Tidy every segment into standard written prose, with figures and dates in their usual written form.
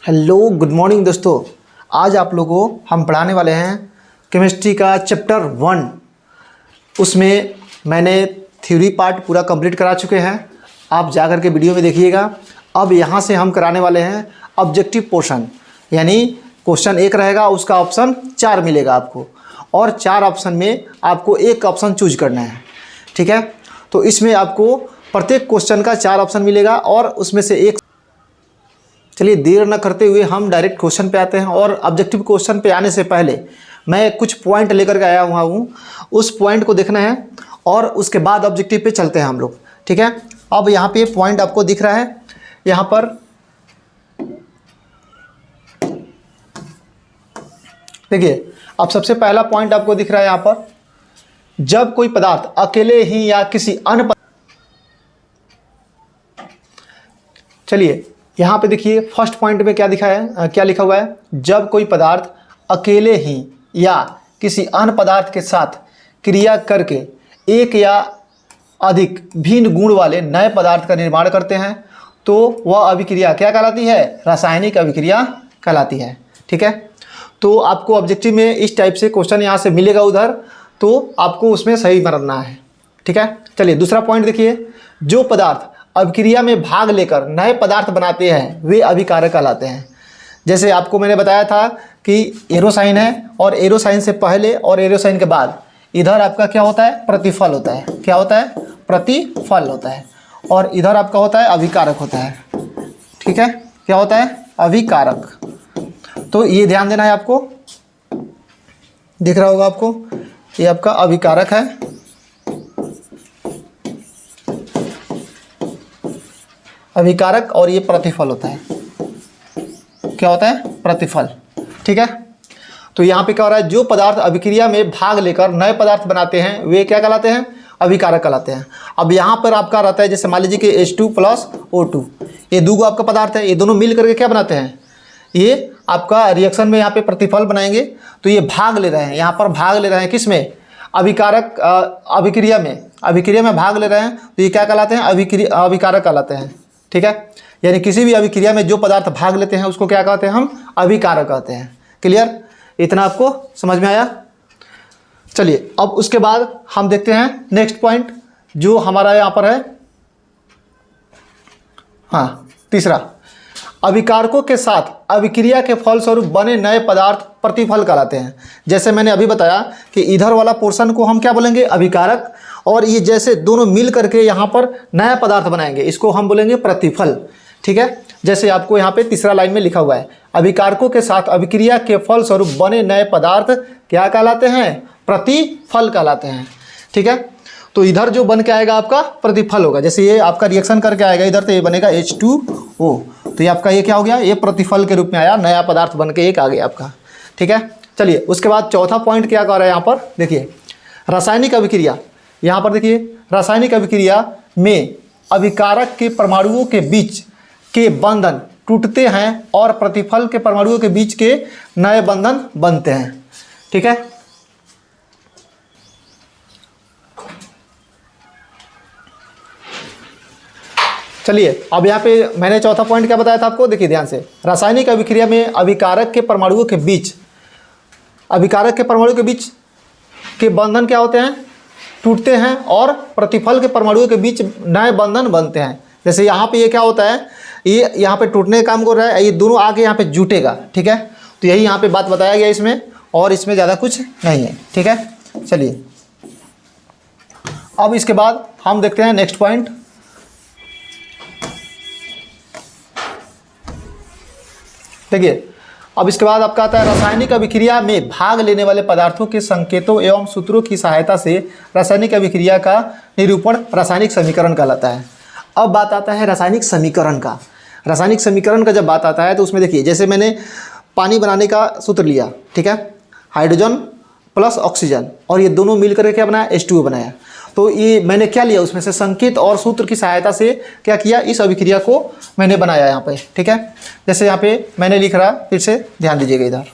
Hello good morning दोस्तों। आज आप लोगों को हम पढ़ाने वाले हैं केमिस्ट्री का चैप्टर 1। उसमें मैंने थ्योरी पार्ट पूरा कंप्लीट करा चुके हैं, आप जाकर के वीडियो में देखिएगा। अब यहाँ से हम कराने वाले हैं ऑब्जेक्टिव पोर्शन, यानी क्वेश्चन 1 रहेगा, उसका ऑप्शन 4 मिलेगा आपको, और 4 ऑप्शन में आपको एक ऑप्शन चूज करना है। ठीक है, तो इसमें आपको प्रत्येक क्वेश्चन का 4 ऑप्शन मिलेगा और उसमें से एक। चलिए देर न करते हुए हम डायरेक्ट क्वेश्चन पे आते हैं। और ऑब्जेक्टिव क्वेश्चन पे आने से पहले मैं कुछ पॉइंट लेकर के आया हुआ हूँ, उस पॉइंट को देखना है और उसके बाद ऑब्जेक्टिव पे चलते हैं हम लोग। ठीक है, अब यहाँ पे पॉइंट आपको दिख रहा है, यहाँ पर देखिए। अब सबसे पहला पॉइंट आपको दिख रहा है यहाँ पर, जब कोई पदार्थ अकेले ही या किसी अन्य चलिए यहाँ पे देखिए फर्स्ट पॉइंट में क्या दिखा है, क्या लिखा हुआ है, जब कोई पदार्थ अकेले ही या किसी अन्य पदार्थ के साथ क्रिया करके एक या अधिक भिन्न गुण वाले नए पदार्थ का निर्माण करते हैं तो वह अभिक्रिया क्या कहलाती है? रासायनिक अभिक्रिया कहलाती है। ठीक है, तो आपको ऑब्जेक्टिव में इस टाइप से क्वेश्चन यहाँ से मिलेगा उधर, तो आपको उसमें सही बनना है। ठीक है, चलिए दूसरा पॉइंट देखिए, जो पदार्थ अभिक्रिया में भाग लेकर नए पदार्थ बनाते हैं वे अभिकारक कहलाते हैं। जैसे आपको मैंने बताया था कि एरोसाइन है, और एरोसाइन से पहले और एरोसाइन के बाद इधर आपका क्या होता है? प्रतिफल होता है। क्या होता है? प्रतिफल होता है। और इधर आपका होता है अभिकारक होता है। ठीक है, क्या होता है? अभिकारक। तो ये ध्यान देना है आपको, दिख रहा होगा आपको, ये आपका अभिकारक है, अभिकारक, और ये प्रतिफल होता है। क्या होता है? प्रतिफल। ठीक है, तो यहाँ पे क्या हो रहा है, जो पदार्थ अभिक्रिया में भाग लेकर नए पदार्थ बनाते हैं वे क्या कहलाते हैं? अभिकारक कहलाते हैं। अब यहाँ पर आपका रहता है, जैसे मान लीजिए कि H2 + O2, ये दो आपका पदार्थ है, ये दोनों मिल करके क्या बनाते हैं? ये आपका रिएक्शन में यहाँ पे प्रतिफल बनाएंगे, तो ये भाग ले रहे हैं, यहाँ पर भाग ले रहे हैं किस में? अभिकारक, अभिक्रिया में भाग ले रहे हैं, तो ये क्या कहलाते हैं? अभिकारक कहलाते हैं। ठीक है, यानी किसी भी अभिक्रिया में जो पदार्थ भाग लेते हैं उसको क्या कहते हैं? हम अभिकारक कहते हैं। क्लियर? इतना आपको समझ में आया? चलिए अब उसके बाद हम देखते हैं नेक्स्ट पॉइंट जो हमारा यहाँ पर है, हाँ तीसरा, अभिकारकों के साथ अभिक्रिया के फलस्वरूप बने नए पदार्थ प्रतिफल कहलाते हैं। जैसे मैंने अभी बताया कि इधर वाला पोर्शन को हम क्या बोलेंगे? अभिकारक, और ये जैसे दोनों मिल करके यहाँ पर नया पदार्थ बनाएंगे इसको हम बोलेंगे प्रतिफल। ठीक है, जैसे आपको यहाँ पे तीसरा लाइन में लिखा हुआ है, अभिकारकों के साथ अभिक्रिया के फलस्वरूप बने नए पदार्थ क्या कहलाते हैं? प्रतिफल कहलाते हैं। ठीक है, तो इधर जो बन के आएगा आपका प्रतिफल होगा। जैसे ये आपका रिएक्शन करके आएगा इधर, तो ये बनेगा H2O, तो ये आपका ये क्या हो गया? ये प्रतिफल के रूप में आया, नया पदार्थ बन के एक आ गया आपका। ठीक है, चलिए उसके बाद चौथा पॉइंट क्या कर रहा है यहाँ पर, देखिए रासायनिक अभिक्रिया। यहाँ पर देखिए रासायनिक अभिक्रिया में अभिकारक के परमाणुओं के बीच के बंधन टूटते हैं और प्रतिफल के परमाणुओं के बीच के नए बंधन बनते हैं। ठीक है, चलिए अब यहाँ पे मैंने चौथा पॉइंट क्या बताया था आपको, देखिए ध्यान से, रासायनिक अभिक्रिया में अभिकारक के परमाणुओं के बीच के बंधन क्या होते हैं? टूटते हैं, और प्रतिफल के परमाणुओं के बीच नए बंधन बनते हैं। जैसे यहाँ पे ये क्या होता है, ये यहाँ पे टूटने का काम कर रहा है, ये दोनों आके यहाँ पे जुटेगा। ठीक है, तो यही यहाँ पे बात बताया गया इसमें, और इसमें ज़्यादा कुछ नहीं है। ठीक है, चलिए अब इसके बाद हम देखते हैं नेक्स्ट पॉइंट। देखिए अब इसके बाद आपका आता है, रासायनिक अभिक्रिया में भाग लेने वाले पदार्थों के संकेतों एवं सूत्रों की सहायता से रासायनिक अभिक्रिया का निरूपण रासायनिक समीकरण कहलाता है। अब बात आता है रासायनिक समीकरण का। रासायनिक समीकरण का जब बात आता है तो उसमें देखिए, जैसे मैंने पानी बनाने का सूत्र लिया, ठीक है, हाइड्रोजन + ऑक्सीजन, और ये दोनों मिलकर के क्या बनाया? H2O बनाया। तो ये मैंने क्या लिया, उसमें से संकेत और सूत्र की सहायता से क्या किया? इस अभिक्रिया को मैंने बनाया यहाँ पे। ठीक है, जैसे यहाँ पे मैंने लिख रहा, फिर से ध्यान दीजिएगा इधर,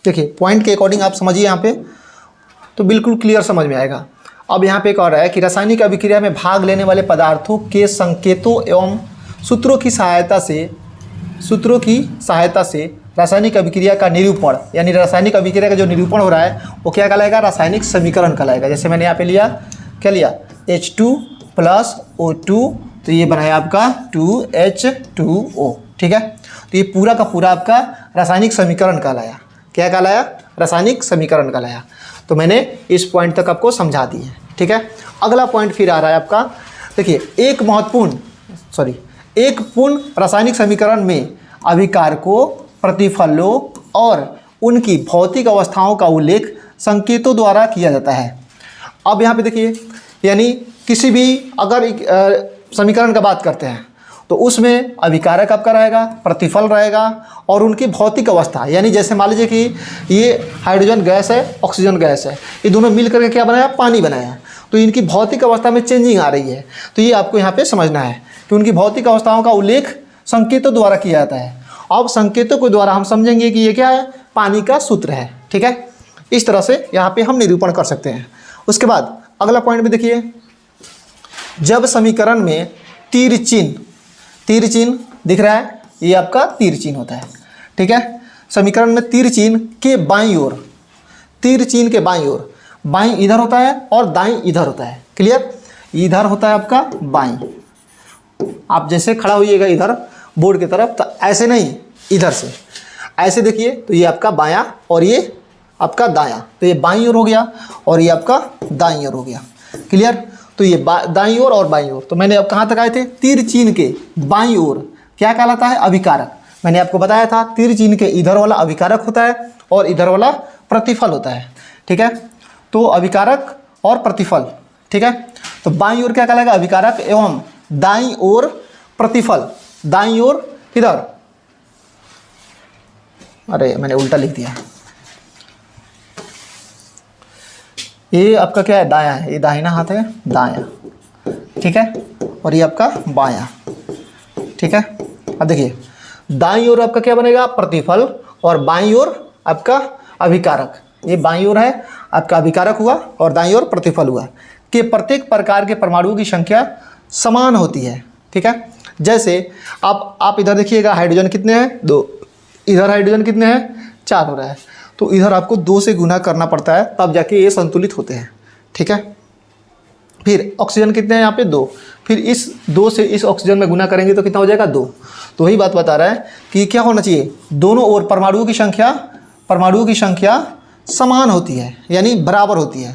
देखिए पॉइंट के अकॉर्डिंग आप समझिए यहाँ पे तो बिल्कुल क्लियर समझ में आएगा। अब यहाँ पे एक और है कि रासायनिक अभिक्रिया में भाग लेने वाले पदार्थों के संकेतों एवं सूत्रों की सहायता से रासायनिक अभिक्रिया का निरूपण, यानी रासायनिक अभिक्रिया का जो निरूपण हो रहा है वो क्या कहलाएगा, रासायनिक समीकरण कहलाएगा। जैसे मैंने यहाँ पे लिया, क्या लिया, H2 + O2, तो ये बनाया आपका 2H2O, ठीक है। तो ये पूरा का पूरा आपका रासायनिक समीकरण कहलाया। क्या कहलाया, रासायनिक समीकरण कहलाया। तो मैंने इस पॉइंट तक आपको समझा दी है, ठीक है। अगला पॉइंट फिर आ रहा है आपका, देखिए एक पूर्ण रासायनिक समीकरण में अभिकारकों, प्रतिफलों और उनकी भौतिक अवस्थाओं का उल्लेख संकेतों द्वारा किया जाता है। अब यहाँ पे देखिए, यानी किसी भी अगर समीकरण का बात करते हैं तो उसमें अभिकारक आपका रहेगा, प्रतिफल रहेगा और उनकी भौतिक अवस्था, यानी जैसे मान लीजिए कि ये हाइड्रोजन गैस है, ऑक्सीजन गैस है, ये दोनों मिल करके क्या बनाया, पानी बनाया। तो इनकी भौतिक अवस्था में चेंजिंग आ रही है, तो ये आपको यहाँ पे समझना है कि उनकी भौतिक अवस्थाओं का उल्लेख संकेतों द्वारा किया जाता है। अब संकेतों के द्वारा हम समझेंगे कि ये क्या है, पानी का सूत्र है, ठीक है। इस तरह से यहाँ पे हम निरूपण कर सकते हैं। उसके बाद अगला पॉइंट में देखिए, जब समीकरण में तीर चिन्ह दिख रहा है, ये आपका तीर चिन्ह होता है, ठीक है। समीकरण में तीर चिन्ह के बाईं ओर, बाईं इधर होता है और दाईं इधर होता है, क्लियर। इधर होता है आपका बाईं, आप जैसे खड़ा होइएगा इधर बोर्ड की तरफ, तो ऐसे नहीं, इधर से ऐसे देखिए, तो ये आपका बायां और ये आपका दायां, तो ये बाईं ओर हो गया और ये आपका दाईं ओर हो गया, क्लियर। तो ये दाईं ओर और बाईं ओर, तो मैंने अब कहाँ तक आए थे, तीर चिन्ह के बाईं ओर क्या कहलाता है, अभिकारक। मैंने आपको बताया था तीर चिन्ह के इधर वाला अभिकारक होता है और इधर वाला प्रतिफल होता है, ठीक है। तो अभिकारक और प्रतिफल, ठीक है। तो बाईं ओर क्या कहलाएगा, अभिकारक, एवं दाईं ओर प्रतिफल। दाईं ओर किधर, अरे मैंने उल्टा लिख दिया, ये आपका क्या है, दायां है, ये दाहिना हाथ है, दायां, ठीक है। और ये आपका बायां, ठीक है। अब देखिए दाईं ओर आपका क्या बनेगा, प्रतिफल, और बाईं ओर आपका अभिकारक। ये बाईं ओर है आपका अभिकारक हुआ और दाईं ओर प्रतिफल हुआ, कि प्रत्येक प्रकार के परमाणुओं की संख्या समान होती है, ठीक है। जैसे आप इधर देखिएगा, हाइड्रोजन कितने हैं, 2, इधर हाइड्रोजन कितने हैं, 4 हो रहा है, तो इधर आपको 2 से गुना करना पड़ता है, तब जाके ये संतुलित होते हैं, ठीक है। फिर ऑक्सीजन कितने हैं यहाँ पे, 2, फिर इस 2 से इस ऑक्सीजन में गुना करेंगे तो कितना हो जाएगा, 2। तो वही बात बता रहा है कि क्या होना चाहिए, दोनों ओर परमाणुओं की संख्या समान होती है, यानी बराबर होती है,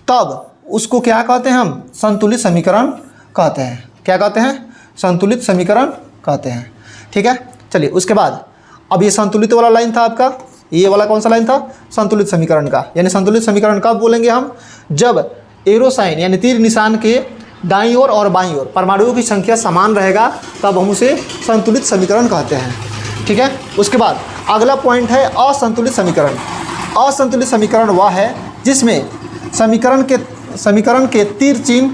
तब उसको क्या कहते हैं, हम संतुलित समीकरण कहते हैं। क्या कहते हैं, संतुलित समीकरण कहते हैं, ठीक है। चलिए उसके बाद अब ये संतुलित वाला लाइन था आपका, ये वाला कौन सा लाइन था, संतुलित समीकरण का। यानी संतुलित समीकरण कब बोलेंगे हम, जब एरो साइन यानी तीर निशान के दाईं ओर और बाईं ओर परमाणुओं की संख्या समान रहेगा, तब हम उसे संतुलित समीकरण कहते हैं, ठीक है। उसके बाद अगला पॉइंट है असंतुलित समीकरण। असंतुलित समीकरण वह है जिसमें समीकरण के तीर चिन्ह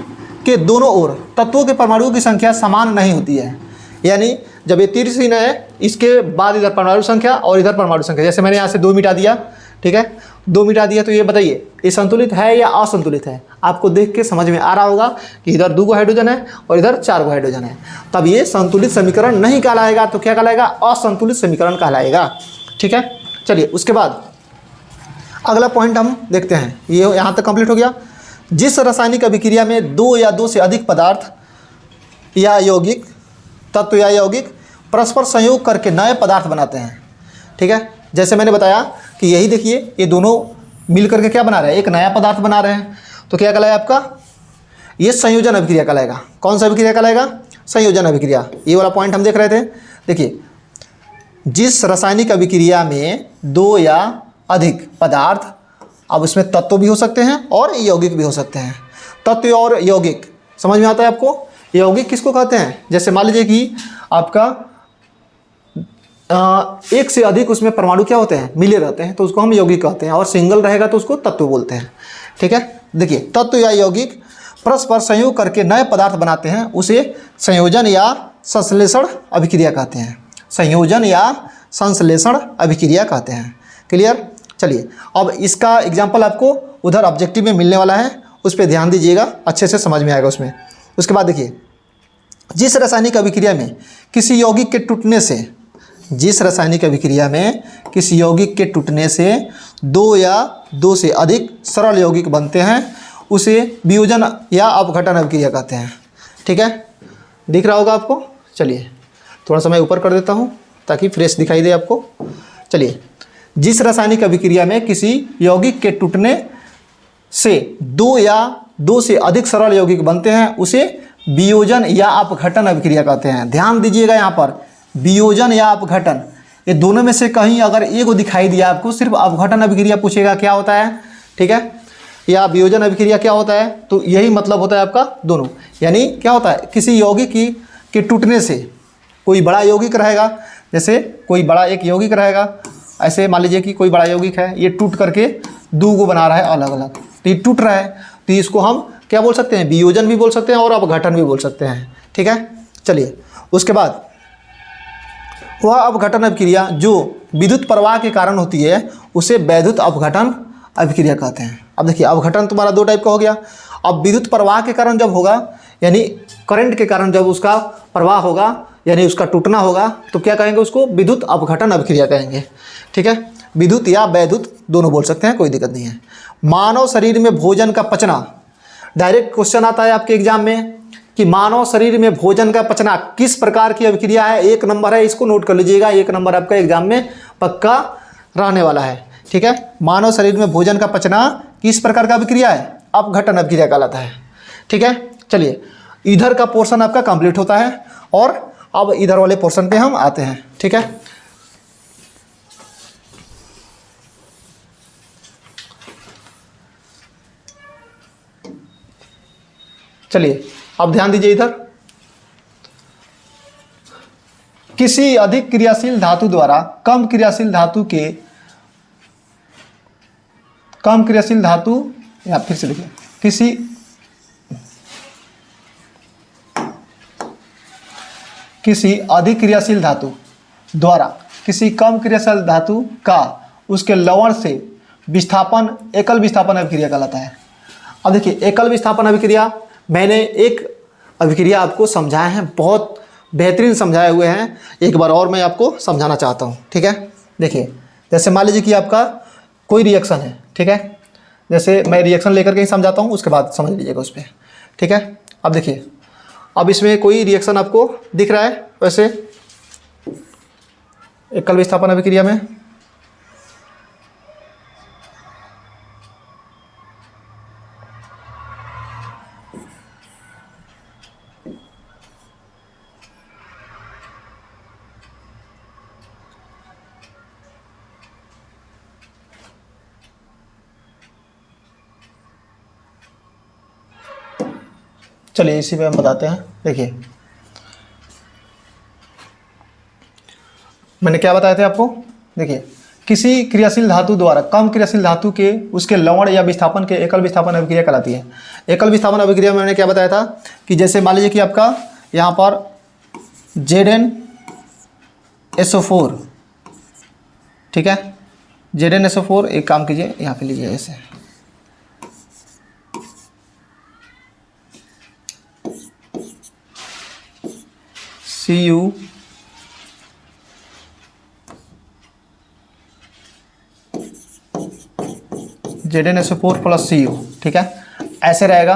के दोनों ओर तत्वों के परमाणुओं की संख्या समान नहीं होती है। यानी जब ये तीर चिन्ह है, इसके बाद इधर परमाणु संख्या और इधर परमाणु संख्या, जैसे मैंने यहाँ से 2 मिटा दिया, ठीक है, 2 मिटा दिया, तो ये बताइए ये संतुलित है या असंतुलित है। आपको देख के समझ में आ रहा होगा कि इधर 2 हाइड्रोजन है और इधर 4 हाइड्रोजन है, तब ये संतुलित समीकरण नहीं कहलाएगा, तो क्या कहलाएगा, असंतुलित समीकरण कहलाएगा, ठीक है। चलिए उसके बाद अगला पॉइंट हम देखते हैं, ये यहाँ तक कंप्लीट हो गया। जिस रासायनिक अभिक्रिया में 2 या 2 से अधिक पदार्थ या यौगिक तत्व या यौगिक परस्पर संयोग करके नए पदार्थ बनाते हैं, ठीक है। जैसे मैंने बताया कि यही देखिए, ये दोनों मिल करके क्या बना रहे हैं, एक नया पदार्थ बना रहे हैं, तो क्या कहलाएगा आपका, ये संयोजन अभिक्रिया कहलाएगा। कौन सा अभिक्रिया कहलाएगा, संयोजन अभिक्रिया। ये वाला पॉइंट हम देख रहे थे। देखिए जिस रासायनिक अभिक्रिया में 2 या अधिक पदार्थ, अब उसमें तत्व भी हो सकते हैं और यौगिक भी हो सकते हैं। तत्व और यौगिक समझ में आता है आपको। यौगिक किसको कहते हैं, जैसे मान लीजिए कि आपका 1 से अधिक उसमें परमाणु क्या होते हैं, मिले रहते हैं, तो उसको हम यौगिक कहते हैं, और सिंगल रहेगा तो उसको तत्व बोलते हैं, ठीक है। देखिए तत्व या यौगिक परस्पर संयोग करके नए पदार्थ बनाते हैं, उसे संयोजन या संश्लेषण अभिक्रिया कहते हैं। संयोजन या संश्लेषण अभिक्रिया कहते हैं, क्लियर। चलिए अब इसका एग्जाम्पल आपको उधर ऑब्जेक्टिव में मिलने वाला है, उस पर ध्यान दीजिएगा, अच्छे से समझ में आएगा उसमें। उसके बाद देखिए, जिस रासायनिक अभिक्रिया में किसी यौगिक के टूटने से, जिस रासायनिक अभिक्रिया में किसी यौगिक के टूटने से दो या दो से अधिक सरल यौगिक बनते हैं उसे वियोजन या अपघटन अभिक्रिया कहते हैं। ठीक है, दिख रहा होगा आपको। चलिए थोड़ा सा मैं ऊपर कर देता हूँ ताकि फ्रेश दिखाई दे आपको। चलिए, जिस रासायनिक अभिक्रिया में किसी यौगिक के टूटने से दो या दो से अधिक सरल यौगिक बनते हैं उसे वियोजन या अपघटन अभिक्रिया कहते हैं। ध्यान दीजिएगा यहाँ पर, वियोजन या अपघटन, ये दोनों में से कहीं अगर एक दिखाई दिया आपको, सिर्फ अपघटन अभिक्रिया पूछेगा क्या होता है, ठीक है, या वियोजन अभिक्रिया क्या होता है, तो यही मतलब होता है आपका दोनों। यानी क्या होता है, किसी यौगिक के टूटने से कोई बड़ा यौगिक रहेगा, जैसे कोई बड़ा एक यौगिक रहेगा, ऐसे मान लीजिए कि कोई बड़ा यौगिक है, ये टूट करके दो को बना रहा है अलग अलग, तो ये टूट रहा है, तो इसको हम क्या बोल सकते हैं, वियोजन भी बोल सकते हैं और अपघटन भी बोल सकते हैं। ठीक है, चलिए उसके बाद वह अपघटन अभिक्रिया जो विद्युत प्रवाह के कारण होती है उसे वैद्युत अपघटन अभिक्रिया कहते हैं। अब देखिए, अपघटन तुम्हारा दो टाइप का हो गया। अब विद्युत प्रवाह के कारण जब होगा, यानी करंट के कारण जब उसका प्रवाह होगा, यानी उसका टूटना होगा, तो क्या कहेंगे, उसको विद्युत अपघटन अभिक्रिया कहेंगे। ठीक है, विद्युत या वैद्युत दोनों बोल सकते हैं, कोई दिक्कत नहीं है। मानव शरीर में भोजन का पचना, डायरेक्ट क्वेश्चन आता है आपके एग्जाम में कि मानव शरीर में भोजन का पचना किस प्रकार की अभिक्रिया है। एक नंबर है, इसको नोट कर लीजिएगा, एक नंबर आपका एग्जाम में पक्का रहने वाला है। ठीक है, मानव शरीर में भोजन का पचना किस प्रकार का अभिक्रिया है, अपघटन अभिक्रिया कहलाता है। ठीक है, चलिए इधर का पोर्शन आपका कंप्लीट होता है और अब इधर वाले पोर्शन पे हम आते हैं। ठीक है, चलिए अब ध्यान दीजिए इधर, किसी अधिक क्रियाशील धातु द्वारा कम क्रियाशील धातु या फिर से लिखिए, किसी अधिक क्रियाशील धातु द्वारा किसी कम क्रियाशील धातु का उसके लवण से विस्थापन एकल विस्थापन अभिक्रिया कहलाता है। अब देखिए, एकल विस्थापन अभिक्रिया मैंने एक अभिक्रिया आपको समझाए हैं, बहुत बेहतरीन समझाए हुए हैं, एक बार और मैं आपको समझाना चाहता हूँ। ठीक है, देखिए जैसे मान लीजिए कि आपका कोई रिएक्शन है, ठीक है, जैसे मैं रिएक्शन लेकर के ही समझाता हूँ, उसके बाद समझ लीजिएगा उस पर। ठीक है, अब देखिए, अब इसमें कोई रिएक्शन आपको दिख रहा है, वैसे एकल विस्थापन अभिक्रिया में चलिए इसी पे हम बताते हैं। देखिए मैंने क्या बताए थे आपको, देखिए किसी क्रियाशील धातु द्वारा कम क्रियाशील धातु के उसके लवण या विस्थापन के एकल विस्थापन अभिक्रिया कहलाती है। एकल विस्थापन अभिक्रिया में मैंने क्या बताया था कि जैसे मान लीजिए कि आपका यहाँ पर ZnSO4, ठीक है, ZnSO4, एक काम कीजिए यहाँ पे लीजिए ऐसे, Cu ZnSO4 प्लस Cu, ठीक है, ऐसे रहेगा।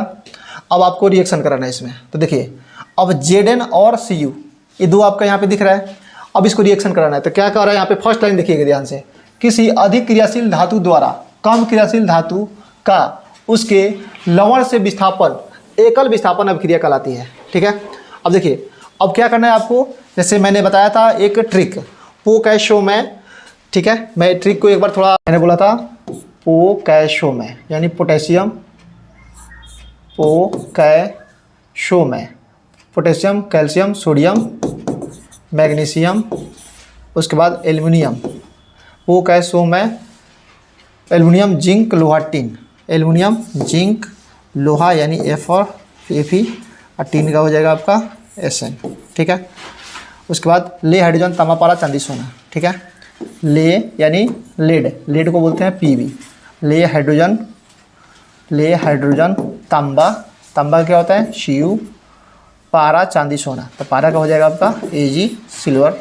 अब आपको रिएक्शन कराना है इसमें, तो देखिए अब Zn और Cu ये दो आपका यहाँ पे दिख रहा है। अब इसको रिएक्शन कराना है, तो क्या कर रहा है यहाँ पे, फर्स्ट लाइन देखिएगा ध्यान से, किसी अधिक क्रियाशील धातु द्वारा कम क्रियाशील धातु का उसके लवण से विस्थापन एकल विस्थापन अभिक्रिया कहलाती है। ठीक है, अब देखिए अब क्या करना है आपको, जैसे मैंने बताया था एक ट्रिक पोकैशो में, ठीक है, मैं ट्रिक को एक बार थोड़ा मैंने बोला था पोकैशो में, यानी पोटेशियम पोकैशो में, पोटेशियम, कैल्शियम, सोडियम, मैग्नीशियम, उसके बाद एल्युमिनियम, पोकैशो में एल्युमिनियम, जिंक, लोहा, टिन, एल्युमिनियम, जिंक, लोहा यानी F और Fe, और टिन का हो जाएगा आपका Sn। ठीक है, उसके बाद ले, हाइड्रोजन, तांबा, पारा, चांदी, सोना। ठीक है, ले यानी लेड, लेड को बोलते हैं Pb, ले हाइड्रोजन, तांबा, तांबा क्या होता है Cu, पारा चांदी सोना, तो पारा का हो जाएगा आपका Ag, सिल्वर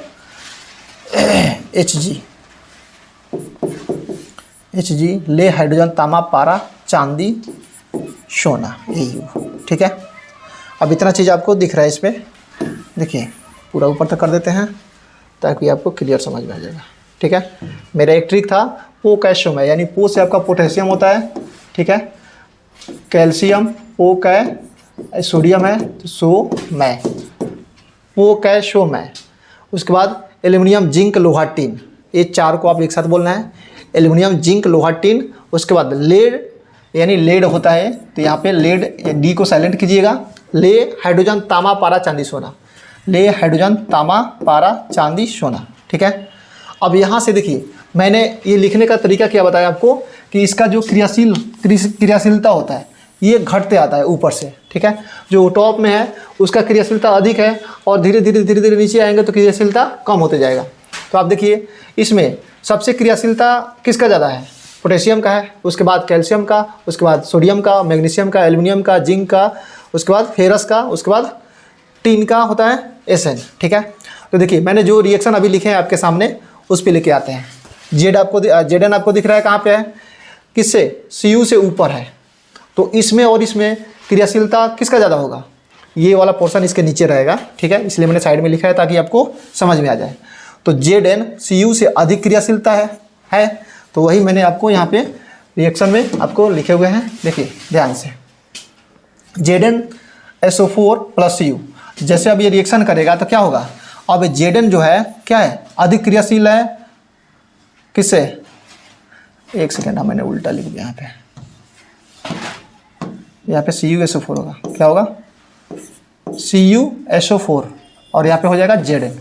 Hg, ले हाइड्रोजन, तांबा, पारा, चांदी, सोना Au। ठीक है, अब इतना चीज़ आपको दिख रहा है इस पर, देखिए पूरा ऊपर तक कर देते हैं ताकि आपको क्लियर समझ में आ जाएगा। ठीक है, मेरा एक ट्रिक था पोटैशियम है, यानी पो से आपका पोटेशियम होता है। ठीक है, कैल्शियम पो कै, सोडियम है तो सो मै, पोटैशियम है। उसके बाद एल्युमिनियम, जिंक, लोहा, टिन, ये चार को आप एक साथ बोलना है, एल्युमिनियम, जिंक, लोहा, टिन। उसके बाद लेड यानी लेड होता है, तो यहाँ पे लेड डी को साइलेंट कीजिएगा, ले हाइड्रोजन, तांबा, पारा, चांदी, सोना, ले हाइड्रोजन, तांबा, पारा, चांदी, सोना। ठीक है, अब यहाँ से देखिए मैंने ये लिखने का तरीका क्या बताया आपको कि इसका जो क्रियाशीलता होता है ये घटते आता है ऊपर से। ठीक है, जो टॉप में है उसका क्रियाशीलता अधिक है और धीरे धीरे नीचे आएंगे तो क्रियाशीलता कम होते जाएगा। तो आप देखिए इसमें सबसे क्रियाशीलता किसका ज़्यादा है, पोटेशियम का है, उसके बाद कैल्शियम का, उसके बाद सोडियम का, मैग्नीशियम का, एल्युमिनियम का, जिंक का, उसके बाद फेरस का, उसके बाद टिन का होता है Sn। ठीक है, तो देखिए मैंने जो रिएक्शन अभी लिखे हैं आपके सामने उस पे लेके आते हैं। Zn आपको दिख रहा है कहाँ पे है, किससे, Cu से ऊपर है, तो इसमें और इसमें क्रियाशीलता किसका ज़्यादा होगा, ये वाला पोर्शन इसके नीचे रहेगा। ठीक है, इसलिए मैंने साइड में लिखा है ताकि आपको समझ में आ जाए। तो Zn Cu से अधिक क्रियाशीलता है, तो वही मैंने आपको यहाँ पे रिएक्शन में आपको लिखे हुए हैं। देखिए ध्यान से, ZnSO4 + Cu, जैसे अब ये रिएक्शन करेगा तो क्या होगा, अब Zn जो है क्या है, अधिक क्रियाशील है किससे, एक सेकेंड, मैंने उल्टा लिख दिया यहाँ पे CuSO4 होगा, क्या होगा CuSO4 और यहाँ पे हो जाएगा Zn।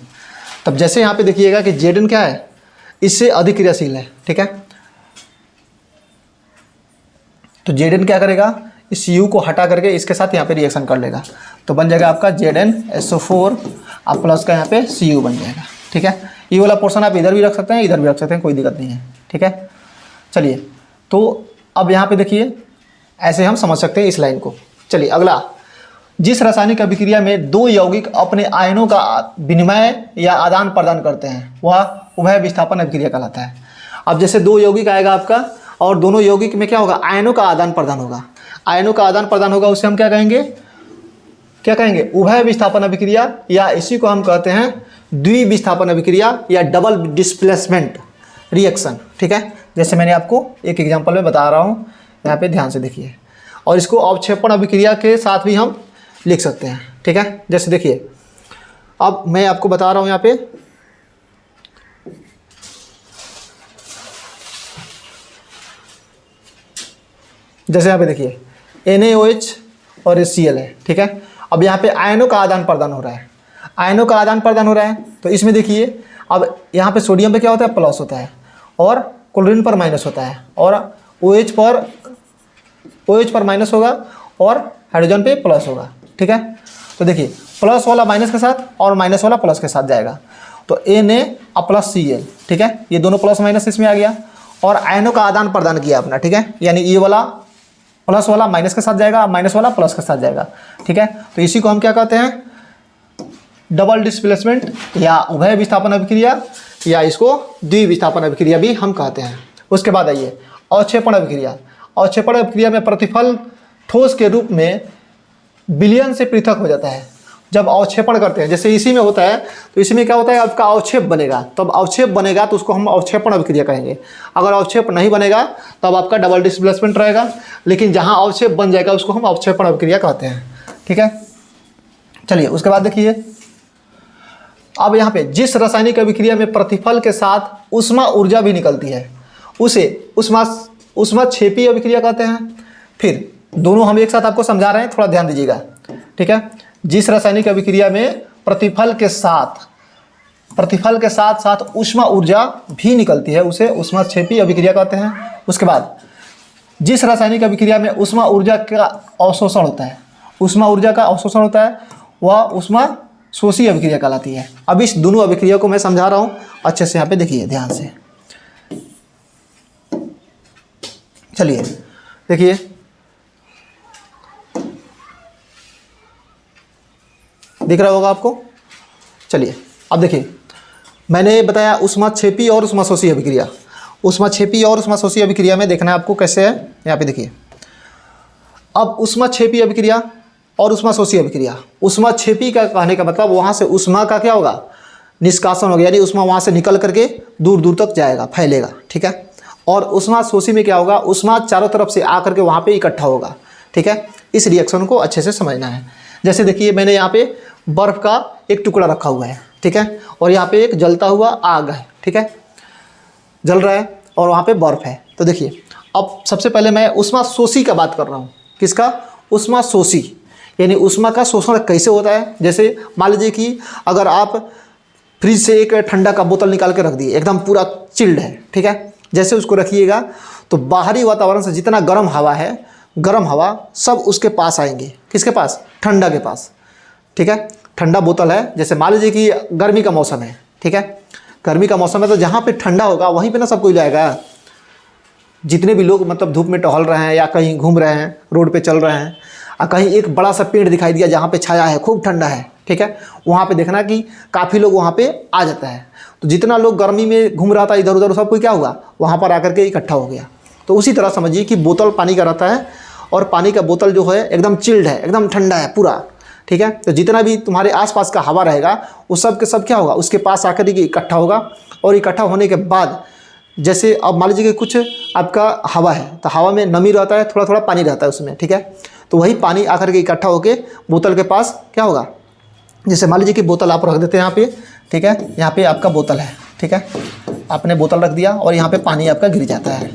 तब जैसे यहाँ पे देखिएगा कि Zn क्या है, इससे अधिक क्रियाशील है। ठीक है, तो Zn क्या करेगा, इस Cu को हटा करके इसके साथ यहाँ पे रिएक्शन कर लेगा, तो बन जाएगा आपका ZnSO4 और प्लस का यहाँ पे Cu बन जाएगा। ठीक है, ये वाला पोर्शन आप इधर भी रख सकते हैं, इधर भी रख सकते हैं, कोई दिक्कत नहीं है। ठीक है, चलिए तो अब यहाँ पे देखिए ऐसे हम समझ सकते हैं इस लाइन को। चलिए अगला, जिस रासायनिक अभिक्रिया में दो यौगिक अपने आयनों का विनिमय या आदान प्रदान करते हैं वह उभय विस्थापन अभिक्रिया कहलाता है। अब जैसे दो यौगिक आएगा आपका और दोनों यौगिक में क्या होगा, आयनों का आदान प्रदान होगा, आयनों का आदान प्रदान होगा, उसे हम क्या कहेंगे उभय विस्थापन अभिक्रिया, या इसी को हम कहते हैं द्विविस्थापन अभिक्रिया या डबल डिस्प्लेसमेंट रिएक्शन। ठीक है, जैसे मैंने आपको एक एग्जांपल में बता रहा हूँ, यहाँ पे ध्यान से देखिए, और इसको अवक्षेपण अभिक्रिया के साथ भी हम लिख सकते हैं। ठीक है, जैसे देखिए अब मैं आपको बता रहा हूँ यहाँ पे, जैसे यहाँ पे देखिए NaOH और Cl है। ठीक है, अब यहाँ पे आयनों का आदान प्रदान हो रहा है, आयनों का आदान प्रदान हो रहा है, तो इसमें देखिए अब यहाँ पे सोडियम पे क्या होता है, प्लस होता है, और क्लोरीन पर माइनस होता है, और OH पर माइनस होगा और हाइड्रोजन पे प्लस होगा। ठीक है, तो देखिए प्लस वाला माइनस के साथ और माइनस वाला प्लस के साथ जाएगा, तो Na + Cl। ठीक है, ये दोनों प्लस माइनस इसमें आ गया और आयनों का आदान प्रदान किया अपना। ठीक है, यानी ये वाला प्लस वाला माइनस के साथ जाएगा, माइनस वाला प्लस के साथ जाएगा। ठीक है, तो इसी को हम क्या कहते हैं, डबल डिस्प्लेसमेंट या उभय विस्थापन अभिक्रिया, या इसको द्विविस्थापन अभिक्रिया भी हम कहते हैं। उसके बाद आइए अवक्षेपण अभिक्रिया। अवक्षेपण अभिक्रिया में प्रतिफल ठोस के रूप में विलयन से पृथक हो जाता है जब अवक्षेपण करते हैं। जैसे इसी में होता है, तो इसी में क्या होता है, आपका अवक्षेप बनेगा, तब अवक्षेप बनेगा तो उसको हम अवक्षेपण अभिक्रिया कहेंगे। अगर अवक्षेप नहीं बनेगा तब आपका डबल डिस्प्लेसमेंट रहेगा, लेकिन जहाँ अवक्षेप बन जाएगा उसको हम अवक्षेपण अभिक्रिया कहते हैं। ठीक है, चलिए उसके बाद देखिए, अब यहाँ पे जिस रासायनिक अभिक्रिया में प्रतिफल के साथ उष्मा ऊर्जा भी निकलती है उसे उष्माक्षेपी अभिक्रिया कहते हैं। फिर दोनों हम एक साथ आपको समझा रहे हैं, थोड़ा ध्यान दीजिएगा। ठीक है, जिस रासायनिक अभिक्रिया में प्रतिफल के साथ साथ उष्मा ऊर्जा भी निकलती है उसे उष्माक्षेपी अभिक्रिया कहते हैं। उसके बाद जिस रासायनिक अभिक्रिया में उष्मा ऊर्जा का अवशोषण होता है, वह उष्मा शोषी अभिक्रिया कहलाती है। अब इस दोनों अभिक्रिया को मैं समझा रहा हूँ अच्छे से यहाँ पे देखिए ध्यान से। चलिए देखिए, दिख रहा होगा आपको। चलिए अब देखिए, मैंने बताया ऊष्माक्षेपी और ऊष्माशोषी अभिक्रिया। ऊष्माक्षेपी और ऊष्माशोषी अभिक्रिया में देखना है आपको कैसे है। यहाँ पे देखिए, अब ऊष्माक्षेपी अभिक्रिया और ऊष्माशोषी अभिक्रिया। ऊष्माक्षेपी का कहने का मतलब वहाँ से ऊष्मा का क्या होगा, निष्कासन हो गया, यानी ऊष्मा वहाँ से निकल करके दूर दूर तक जाएगा, फैलेगा, ठीक है। और ऊष्माशोषी में क्या होगा, ऊष्मा चारों तरफ से आकर के वहाँ पे इकट्ठा होगा, ठीक है। इस रिएक्शन को अच्छे से समझना है। जैसे देखिए, मैंने यहाँ पे बर्फ़ का एक टुकड़ा रखा हुआ है, ठीक है, और यहाँ पे एक जलता हुआ आग है, ठीक है, जल रहा है और वहाँ पे बर्फ़ है। तो देखिए, अब सबसे पहले मैं ऊष्माशोषी का बात कर रहा हूँ। किसका? ऊष्माशोषी, यानी ऊष्मा का शोषण कैसे होता है। जैसे मान लीजिए कि अगर आप फ्रिज से एक ठंडा का बोतल निकाल के रख दिए, एकदम पूरा चिल्ड है, ठीक है, जैसे उसको रखिएगा तो बाहरी वातावरण से जितना गर्म हवा है, गर्म हवा सब उसके पास आएंगे। किसके पास? ठंडा के पास, ठीक है। ठंडा बोतल है, जैसे मान लीजिए कि गर्मी का मौसम है, ठीक है, गर्मी का मौसम है, तो जहाँ पे ठंडा होगा वहीं पे ना सब कोई जाएगा। जितने भी लोग मतलब धूप में टहल रहे हैं या कहीं घूम रहे हैं, रोड पे चल रहे हैं, और कहीं एक बड़ा सा पेड़ दिखाई दिया जहाँ पे छाया है, खूब ठंडा है, ठीक है, वहाँ पे देखना कि काफ़ी लोग वहाँ पे आ जाता है। तो जितना लोग गर्मी में घूम रहा था इधर उधर, सब कोई क्या हुआ, वहाँ पर आकर के इकट्ठा हो गया। तो उसी तरह समझिए कि बोतल पानी का रहता है और पानी का बोतल जो है एकदम चिल्ड है, एकदम ठंडा है पूरा, ठीक है। तो जितना भी तुम्हारे आसपास का हवा रहेगा वो सब के सब क्या होगा, उसके पास आकर के इकट्ठा होगा। और इकट्ठा होने के बाद जैसे अब मान लीजिए कि कुछ आपका हवा है, तो हवा में नमी रहता है, थोड़ा थोड़ा पानी रहता है उसमें, ठीक है। तो वही पानी आकर के इकट्ठा होके बोतल के पास क्या होगा, जैसे मान लीजिए कि बोतल आप रख देते हैं यहाँ पे, ठीक है, यहाँ पे आपका बोतल है, ठीक है, आपने बोतल रख दिया और यहाँ पे पानी आपका गिर जाता है।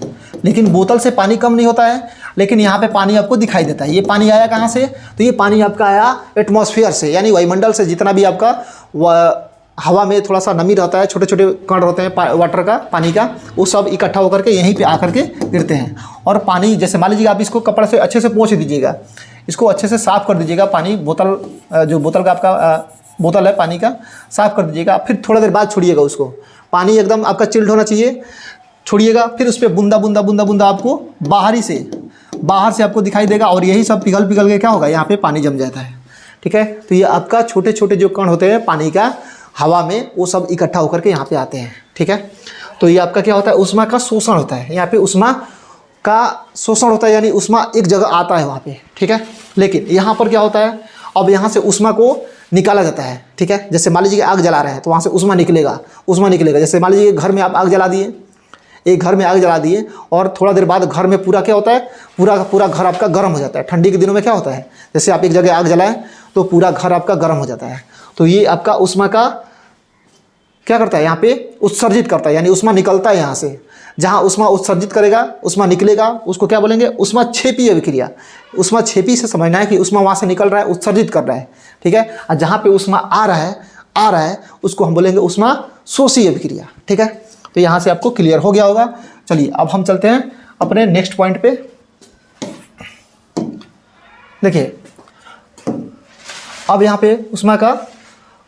लेकिन बोतल से पानी कम नहीं होता है, लेकिन यहाँ पे पानी आपको दिखाई देता है। ये पानी आया कहाँ से? तो ये पानी आपका आया एटमॉस्फेयर से, यानी वायुमंडल से। जितना भी आपका हवा में थोड़ा सा नमी रहता है, छोटे छोटे कण रहते हैं वाटर का, पानी का, वो सब इकट्ठा होकर के यहीं पे आकर के गिरते हैं। और पानी, जैसे मान लीजिए आप इसको कपड़े से अच्छे से पोंछ दीजिएगा, इसको अच्छे से साफ़ कर दीजिएगा, पानी बोतल जो बोतल का आपका बोतल है पानी का, साफ़ कर दीजिएगा। फिर थोड़ा देर बाद छोड़िएगा उसको, पानी एकदम आपका चिल्ड होना चाहिए, छोड़िएगा। फिर उस पर बूंदा बूंदा बूंदा बूंदा आपको बाहर से आपको दिखाई देगा, और यही सब पिघल पिघल के क्या होगा, यहाँ पे पानी जम जाता है, ठीक है। तो ये आपका छोटे छोटे जो कण होते हैं पानी का हवा में, वो सब इकट्ठा होकर के यहाँ पे आते हैं, ठीक है। तो ये आपका क्या होता है, ऊष्मा का शोषण होता है। यहाँ पे ऊष्मा का शोषण होता है, यानी ऊष्मा एक जगह आता है वहाँ पे, ठीक है। लेकिन यहाँ पर क्या होता है, अब यहाँ से ऊष्मा को निकाला जाता है, ठीक है। जैसे मान लीजिए कि आग जला रहे हैं तो वहाँ से ऊष्मा निकलेगा। जैसे मान लीजिए घर में आप आग जला दिए, एक घर में आग जला दिए, और थोड़ा देर बाद घर में पूरा क्या होता है, पूरा का पूरा घर आपका गर्म हो जाता है। ठंडी के दिनों में क्या होता है, जैसे आप एक जगह आग जलाएं तो पूरा घर आपका गर्म हो जाता है। तो ये आपका ऊष्मा का क्या करता है, यहाँ पे उत्सर्जित करता है, यानी ऊष्मा निकलता है यहाँ से। जहाँ ऊष्मा उत्सर्जित करेगा, ऊष्मा निकलेगा, उसको क्या बोलेंगे, ऊष्माक्षेपी अभिक्रिया। ऊष्माक्षेपी से समझना है कि ऊष्मा वहाँ से निकल रहा है, उत्सर्जित कर रहा है, ठीक है। और जहाँ पे ऊष्मा आ रहा है उसको हम बोलेंगे ऊष्माशोषी अभिक्रिया, ठीक है। तो यहाँ से आपको क्लियर हो गया होगा। चलिए अब हम चलते हैं अपने नेक्स्ट पॉइंट पे। देखिए, अब यहाँ पे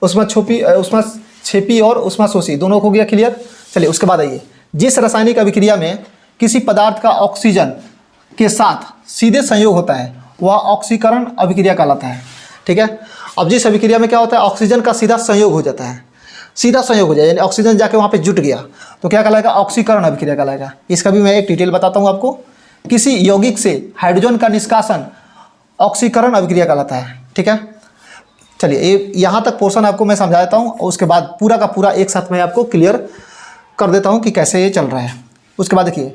ऊष्माक्षेपी और ऊष्माशोषी दोनों हो गया क्लियर। चलिए उसके बाद आइए, जिस रासायनिक अभिक्रिया में किसी पदार्थ का ऑक्सीजन के साथ सीधे संयोग होता है वह ऑक्सीकरण अभिक्रिया कहलाता है, ठीक है। अब जिस अभिक्रिया में क्या होता है, ऑक्सीजन का सीधा संयोग हो जाता है, सीधा संयोग हो जाए, यानी ऑक्सीजन जाके वहाँ पे जुट गया, तो क्या कहलाएगा, ऑक्सीकरण अभिक्रिया कहलाएगा। इसका भी मैं एक डिटेल बताता हूँ आपको। किसी यौगिक से हाइड्रोजन का निष्कासन ऑक्सीकरण अभिक्रिया कहलाता है, ठीक है। चलिए ये यहाँ तक पोर्शन आपको मैं समझाता हूँ, और उसके बाद पूरा का पूरा एक साथ मैं आपको क्लियर कर देता हूँ कि कैसे ये चल रहा है। उसके बाद देखिए,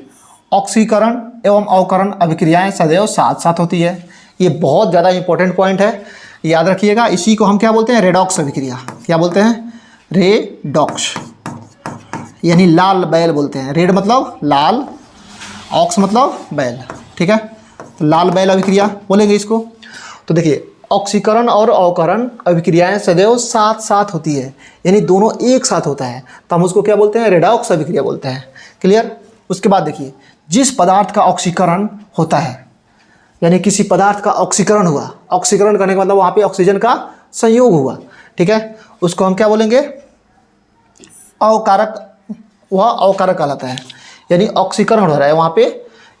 ऑक्सीकरण एवं अवकरण अभिक्रियाएं सदैव साथ साथ होती है। ये बहुत ज़्यादा इंपॉर्टेंट पॉइंट है, याद रखिएगा। इसी को हम क्या बोलते हैं, रेडॉक्स अभिक्रिया। क्या बोलते हैं, रेडॉक्स, यानी लाल बैल बोलते हैं। रेड मतलब लाल, ऑक्स मतलब बैल, ठीक है। तो लाल बैल अभिक्रिया बोलेंगे इसको। तो देखिए, ऑक्सीकरण और अवकरण अभिक्रियाएं सदैव साथ साथ होती है, यानी दोनों एक साथ होता है, तो हम उसको क्या बोलते हैं, रेडॉक्स अभिक्रिया बोलते हैं, क्लियर। उसके बाद देखिए, जिस पदार्थ का ऑक्सीकरण होता है, यानी किसी पदार्थ का ऑक्सीकरण हुआ, ऑक्सीकरण करने का मतलब वहाँ पे ऑक्सीजन का संयोग हुआ, ठीक है, उसको हम क्या बोलेंगे, अवकारक, वह अवकारक कहलाता है। यानी ऑक्सीकरण हो रहा है वहाँ पे,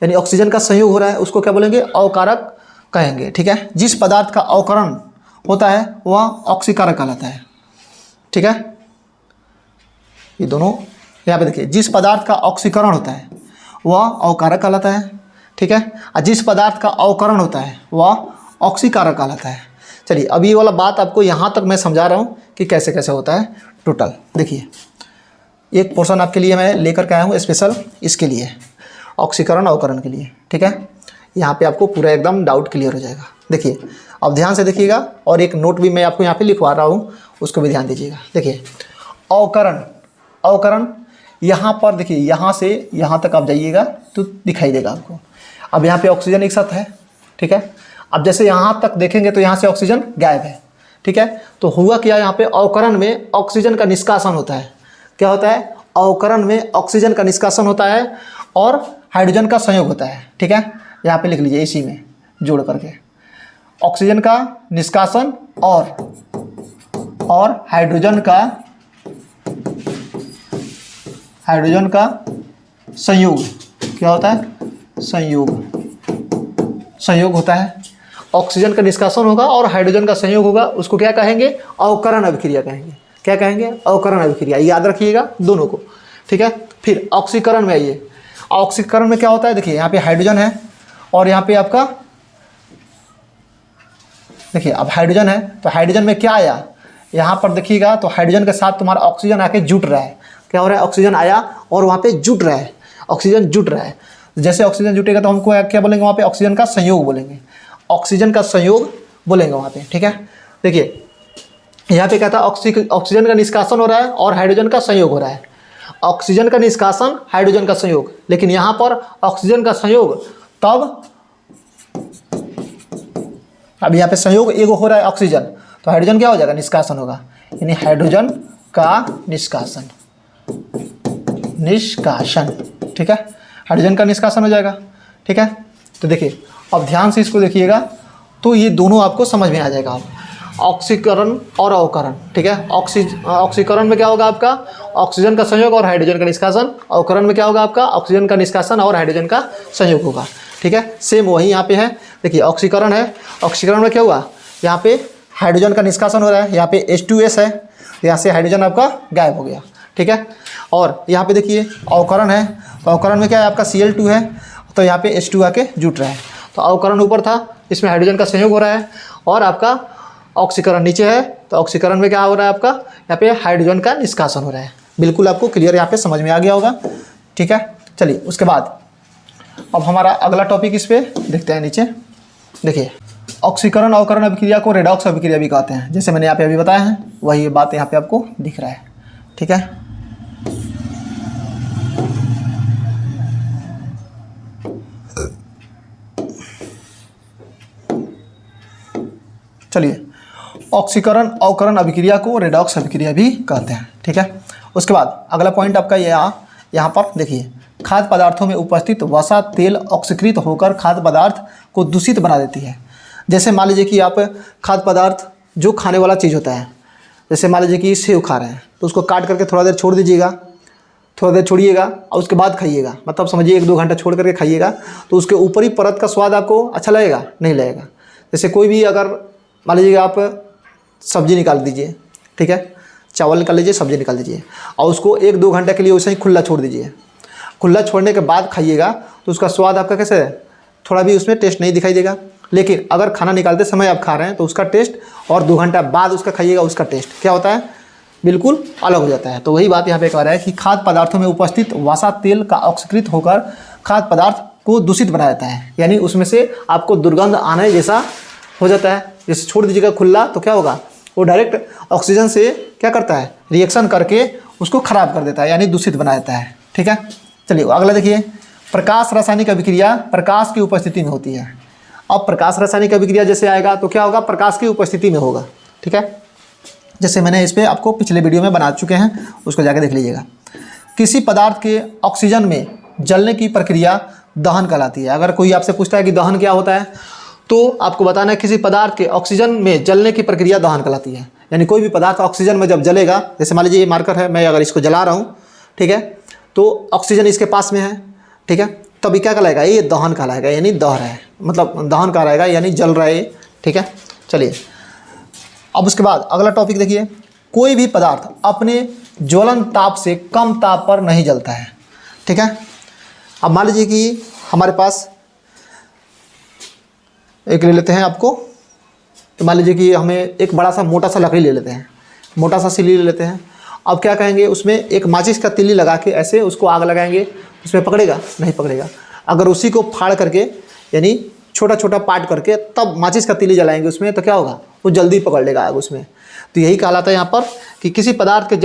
यानी ऑक्सीजन का संयोग हो रहा है, उसको क्या बोलेंगे? अवकारक कहेंगे। ठीक है, जिस पदार्थ का अवकरण होता है वह ऑक्सीकारक कहलाता है। ठीक है, ये दोनों यहाँ पे देखिए, जिस पदार्थ का ऑक्सीकरण होता है वह अवकारक कहलाता है। ठीक है, और जिस पदार्थ का अवकरण होता है वह ऑक्सीकारक कहलाता है। चलिए, अब ये वाला बात आपको यहाँ तक मैं समझा रहा हूँ कि कैसे कैसे होता है टोटल। देखिए, एक पोर्शन आपके लिए मैं लेकर के आया हूँ स्पेशल, इसके लिए ऑक्सीकरण अवकरण के लिए। ठीक है, यहाँ पे आपको पूरा एकदम डाउट क्लियर हो जाएगा। देखिए, अब ध्यान से देखिएगा, और एक नोट भी मैं आपको यहाँ पे लिखवा रहा हूँ, उसको भी ध्यान दीजिएगा। देखिए, अवकरण, अवकरण यहाँ पर देखिए, यहाँ से यहाँ तक आप जाइएगा तो दिखाई देगा आपको। अब यहाँ पे ऑक्सीजन एक साथ है। ठीक है, अब जैसे यहाँ तक देखेंगे तो यहाँ से ऑक्सीजन गायब है। ठीक है, तो हुआ क्या, यहाँ पे अवकरण में ऑक्सीजन का निष्कासन होता है। क्या होता है? अवकरण में ऑक्सीजन का निष्कासन होता है और हाइड्रोजन का संयोग होता है। ठीक है, यहाँ पे लिख लीजिए इसी में जोड़ करके, ऑक्सीजन का निष्कासन और हाइड्रोजन का संयोग। क्या होता है? संयोग होता है। ऑक्सीजन का निष्कासन होगा और हाइड्रोजन का संयोग होगा, उसको क्या कहेंगे? अवकरण अभिक्रिया कहेंगे। क्या कहेंगे? अवकरण अभिक्रिया। याद रखिएगा दोनों को। ठीक है, फिर ऑक्सीकरण में आइए। ऑक्सीकरण में क्या होता है? देखिए, यहाँ पे हाइड्रोजन है और यहाँ पे आपका, देखिए अब हाइड्रोजन है, तो हाइड्रोजन में क्या आया? यहाँ पर देखिएगा तो हाइड्रोजन के साथ तुम्हारा ऑक्सीजन आके जुट रहा है। क्या हो रहा है? ऑक्सीजन आया और वहाँ पे जुट रहा है, ऑक्सीजन जुट रहा है। जैसे ऑक्सीजन जुटेगा तो हमको क्या बोलेंगे? वहाँ पे ऑक्सीजन का संयोग बोलेंगे, ऑक्सीजन का संयोग बोलेंगे वहाँ पे। ठीक है, देखिए यहाँ पे क्या था? ऑक्सीजन का निष्कासन हो रहा है और हाइड्रोजन का संयोग हो रहा है। ऑक्सीजन का निष्कासन, हाइड्रोजन का संयोग, लेकिन यहाँ पर ऑक्सीजन का संयोग तब, अब यहाँ पे संयोग एक हो रहा है ऑक्सीजन, तो हाइड्रोजन क्या हो जाएगा? निष्कासन होगा, यानी हाइड्रोजन का निष्कासन। ठीक है, हाइड्रोजन का निष्कासन हो जाएगा। ठीक है, तो देखिए अब ध्यान से इसको देखिएगा तो ये दोनों आपको समझ में आ जाएगा। आप ऑक्सीकरण और अवकरण। ठीक है, ऑक्सीकरण में क्या होगा आपका? ऑक्सीजन का संयोग और हाइड्रोजन का निष्कासन। अवकरण में क्या होगा आपका? ऑक्सीजन का निष्कासन और हाइड्रोजन का संयोग होगा। ठीक है, सेम वही यहाँ पे है। देखिए, ऑक्सीकरण है, ऑक्सीकरण में क्या हुआ? यहाँ पे हाइड्रोजन का निष्कासन हो रहा है, यहाँ पे H2S है, यहाँ से हाइड्रोजन आपका गायब हो गया। ठीक है, और यहाँ पे देखिए अवकरण है, तो अवकरण में क्या है? आपका Cl2 है, तो यहाँ पे H2 आके जुट रहा है। तो अवकरण ऊपर था, इसमें हाइड्रोजन का संयोग हो रहा है, और आपका ऑक्सीकरण नीचे है, तो ऑक्सीकरण में क्या हो रहा है? आपका यहाँ पे हाइड्रोजन का निष्कासन हो रहा है। बिल्कुल आपको क्लियर यहाँ पे समझ में आ गया होगा। ठीक है, चलिए उसके बाद अब हमारा अगला टॉपिक इस पे देखते हैं। नीचे देखिए, ऑक्सीकरण अवकरण अभिक्रिया को रेडॉक्स अभिक्रिया भी कहते हैं। जैसे मैंने यहाँ पे अभी बताया है, वही बात यहाँ पे आपको दिख रहा है। ठीक है, चलिए, ऑक्सीकरण अवकरण अभिक्रिया को रेडॉक्स अभिक्रिया भी कहते हैं। ठीक है, उसके बाद अगला पॉइंट आपका यहाँ पर देखिए, खाद्य पदार्थों में उपस्थित वसा तेल ऑक्सीकृत होकर खाद्य पदार्थ को दूषित बना देती है। जैसे मान लीजिए कि आप खाद्य पदार्थ जो खाने वाला चीज़ होता है, जैसे मान लीजिए कि सेव खा रहे हैं, तो उसको काट करके थोड़ा देर छोड़ दीजिएगा, थोड़ा देर छोड़िएगा और उसके बाद खाइएगा। मतलब समझिए 1-2 घंटा छोड़ करके खाइएगा, तो उसके ऊपरी परत का स्वाद आपको अच्छा लगेगा? नहीं लगेगा। जैसे कोई भी, अगर मान लीजिए आप सब्जी निकाल दीजिए, ठीक है, चावल निकाल लीजिए, सब्जी निकाल दीजिए, और उसको 1-2 घंटे के लिए वैसे ही खुला छोड़ दीजिए। खुला छोड़ने के बाद खाइएगा तो उसका स्वाद आपका कैसे है? थोड़ा भी उसमें टेस्ट नहीं दिखाई देगा। लेकिन अगर खाना निकालते समय आप खा रहे हैं तो उसका टेस्ट, और 2 घंटा बाद उसका खाइएगा, उसका टेस्ट क्या होता है? बिल्कुल अलग हो जाता है। तो वही बात यहाँ पे कह रहा है कि खाद्य पदार्थों में उपस्थित वसा तेल का ऑक्सीकृत होकर खाद्य पदार्थ को दूषित बना देता है, यानी उसमें से आपको दुर्गंध आने जैसा हो जाता है। जैसे छोड़ दीजिएगा खुला तो क्या होगा? वो डायरेक्ट ऑक्सीजन से क्या करता है? रिएक्शन करके उसको खराब कर देता है, यानी दूषित बना देता है। ठीक है, चलिए अगला देखिए, प्रकाश रासायनिक अभिक्रिया प्रकाश की उपस्थिति में होती है। अब प्रकाश रासायनिक अभिक्रिया जैसे आएगा तो क्या होगा? प्रकाश की उपस्थिति में होगा। ठीक है, जैसे मैंने इस पर आपको पिछले वीडियो में बना चुके हैं, उसको जाके देख लीजिएगा। किसी पदार्थ के ऑक्सीजन में जलने की प्रक्रिया दहन कहलाती है। अगर कोई आपसे पूछता है कि दहन क्या होता है, तो आपको बताना है किसी पदार्थ के ऑक्सीजन में जलने की प्रक्रिया दहन कहलाती है। यानी कोई भी पदार्थ ऑक्सीजन में जब जलेगा, जैसे मान लीजिए ये मार्कर है, मैं अगर इसको जला रहा हूँ, ठीक है, तो ऑक्सीजन इसके पास में है, ठीक है, तब ये क्या कहलाएगा, ये दहन कहलाएगा, यानी दह रहा है, मतलब दहन कहलाएगा, यानी जल रहा है, ठीक है। चलिए अब उसके बाद अगला टॉपिक देखिए, कोई भी पदार्थ अपने ज्वलन ताप से कम ताप पर नहीं जलता है, ठीक है। अब मान लीजिए कि हमारे पास एक ले लेते हैं आपको, तो मान लीजिए कि हमें एक बड़ा सा मोटा सा लकड़ी ले लेते हैं, मोटा सा सिल्ली ले लेते हैं। अब क्या कहेंगे, उसमें एक माचिस का तिल्ली लगा के ऐसे उसको आग लगाएंगे, उसमें पकड़ेगा, नहीं पकड़ेगा। अगर उसी को फाड़ करके, यानी छोटा छोटा पार्ट करके तब माचिस का तिल्ली जलाएंगे उसमें, तो क्या होगा, वो जल्दी पकड़ लेगा आग उसमें। तो यही कहलाता है यहाँ पर कि किसी पदार्थ के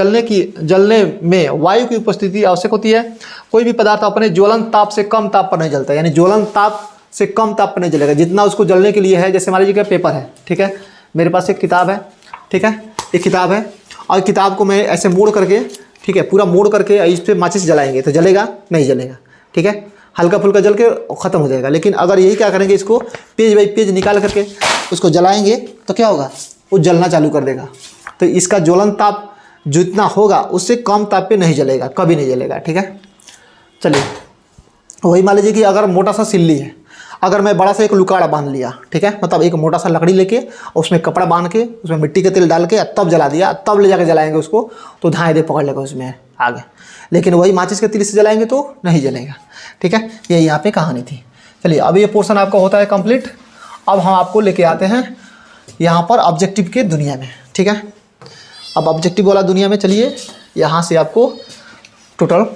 जलने में वायु की उपस्थिति आवश्यक होती है। कोई भी पदार्थ अपने ज्वलन ताप से कम ताप पर नहीं जलता, यानी ज्वलन ताप से कम ताप पर नहीं जलेगा, जितना उसको जलने के लिए है। जैसे मान लीजिए पेपर है, ठीक है, मेरे पास एक किताब है, ठीक है, एक किताब है, और किताब को मैं ऐसे मोड़ करके, ठीक है, पूरा मोड़ करके इस पर माचिस जलाएंगे तो जलेगा, नहीं जलेगा, ठीक है, हल्का फुल्का जल के ख़त्म हो जाएगा। लेकिन अगर यही क्या करेंगे, इसको पेज बाई पेज निकाल करके उसको जलाएंगे तो क्या होगा, वो जलना चालू कर देगा। तो इसका ज्वलन ताप जितना होगा उससे कम ताप पे नहीं जलेगा, कभी नहीं जलेगा, ठीक है। चलिए वही मान लीजिए कि अगर मोटा सा सिल्ली है, अगर मैं बड़ा सा एक लुकाड़ा बांध लिया, ठीक है, मतलब एक मोटा सा लकड़ी लेके उसमें कपड़ा बांध के उसमें मिट्टी का तेल डाल के तब जला दिया, तब ले जाकर जलाएंगे उसको, तो धाएँ दे पकड़ लेगा उसमें आगे। लेकिन वही माचिस के तिल से जलाएंगे तो नहीं जलेगा, ठीक है। ये यहाँ पे कहानी थी। चलिए अब ये पोर्शन आपका होता है कंप्लीट। अब हम आपको लेके आते हैं यहाँ पर ऑब्जेक्टिव के दुनिया में, ठीक है। अब ऑब्जेक्टिव वाला दुनिया में चलिए यहाँ से आपको टोटल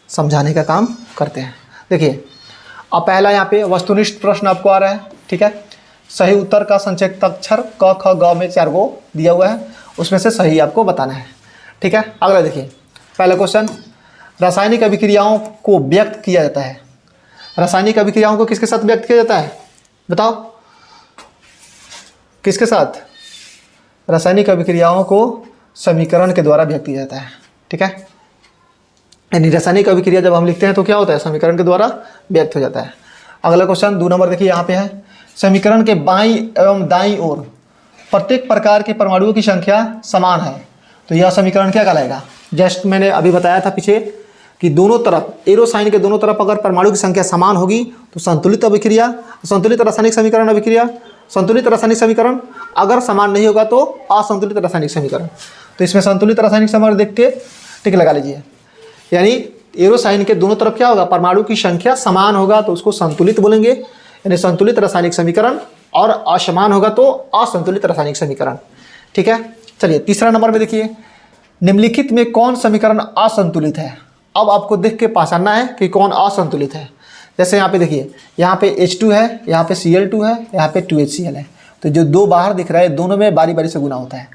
समझाने का काम करते हैं। देखिए अब पहला यहाँ पे वस्तुनिष्ठ प्रश्न आपको आ रहा है, ठीक है। सही उत्तर का संक्षिप्त अक्षर क ख ग में 4 गो दिया हुआ है, उसमें से सही आपको बताना है, ठीक है। अगला देखिए पहला क्वेश्चन, रासायनिक अभिक्रियाओं को व्यक्त किया जाता है। रासायनिक अभिक्रियाओं को किसके साथ व्यक्त किया जाता है, बताओ किसके साथ। रासायनिक अभिक्रियाओं को समीकरण के द्वारा व्यक्त किया जाता है, ठीक है। यानी रासायनिक अभिक्रिया जब हम लिखते हैं तो क्या होता है, समीकरण के द्वारा व्यक्त हो जाता है। अगला क्वेश्चन 2 नंबर देखिए यहाँ पे है, समीकरण के बाईं एवं दाईं ओर प्रत्येक प्रकार के परमाणुओं की संख्या समान है, तो यह समीकरण क्या कहलाएगा। जस्ट मैंने अभी बताया था पीछे कि दोनों तरफ एरो साइन के दोनों तरफ अगर परमाणु की संख्या समान होगी तो संतुलित अभिक्रिया, संतुलित रासायनिक समीकरण अभिक्रिया, संतुलित रासायनिक समीकरण। अगर समान नहीं होगा तो असंतुलित रासायनिक समीकरण। तो इसमें संतुलित रासायनिक समीकरण देख के टिक लगा लीजिए, यानी एरो साइन के दोनों तरफ क्या होगा, परमाणु की संख्या समान होगा तो उसको संतुलित बोलेंगे, यानी संतुलित रासायनिक समीकरण, और असमान होगा तो असंतुलित रासायनिक समीकरण, ठीक है। चलिए तीसरा नंबर में देखिए, निम्नलिखित में कौन समीकरण असंतुलित है। अब आपको देख के पहचानना है कि कौन असंतुलित है। जैसे यहाँ पे देखिए, यहाँ पे H2 है, यहाँ पे Cl2 है, यहाँ पे 2HCl है। तो जो 2 बाहर दिख रहा है दोनों में बारी बारी से गुना होता है,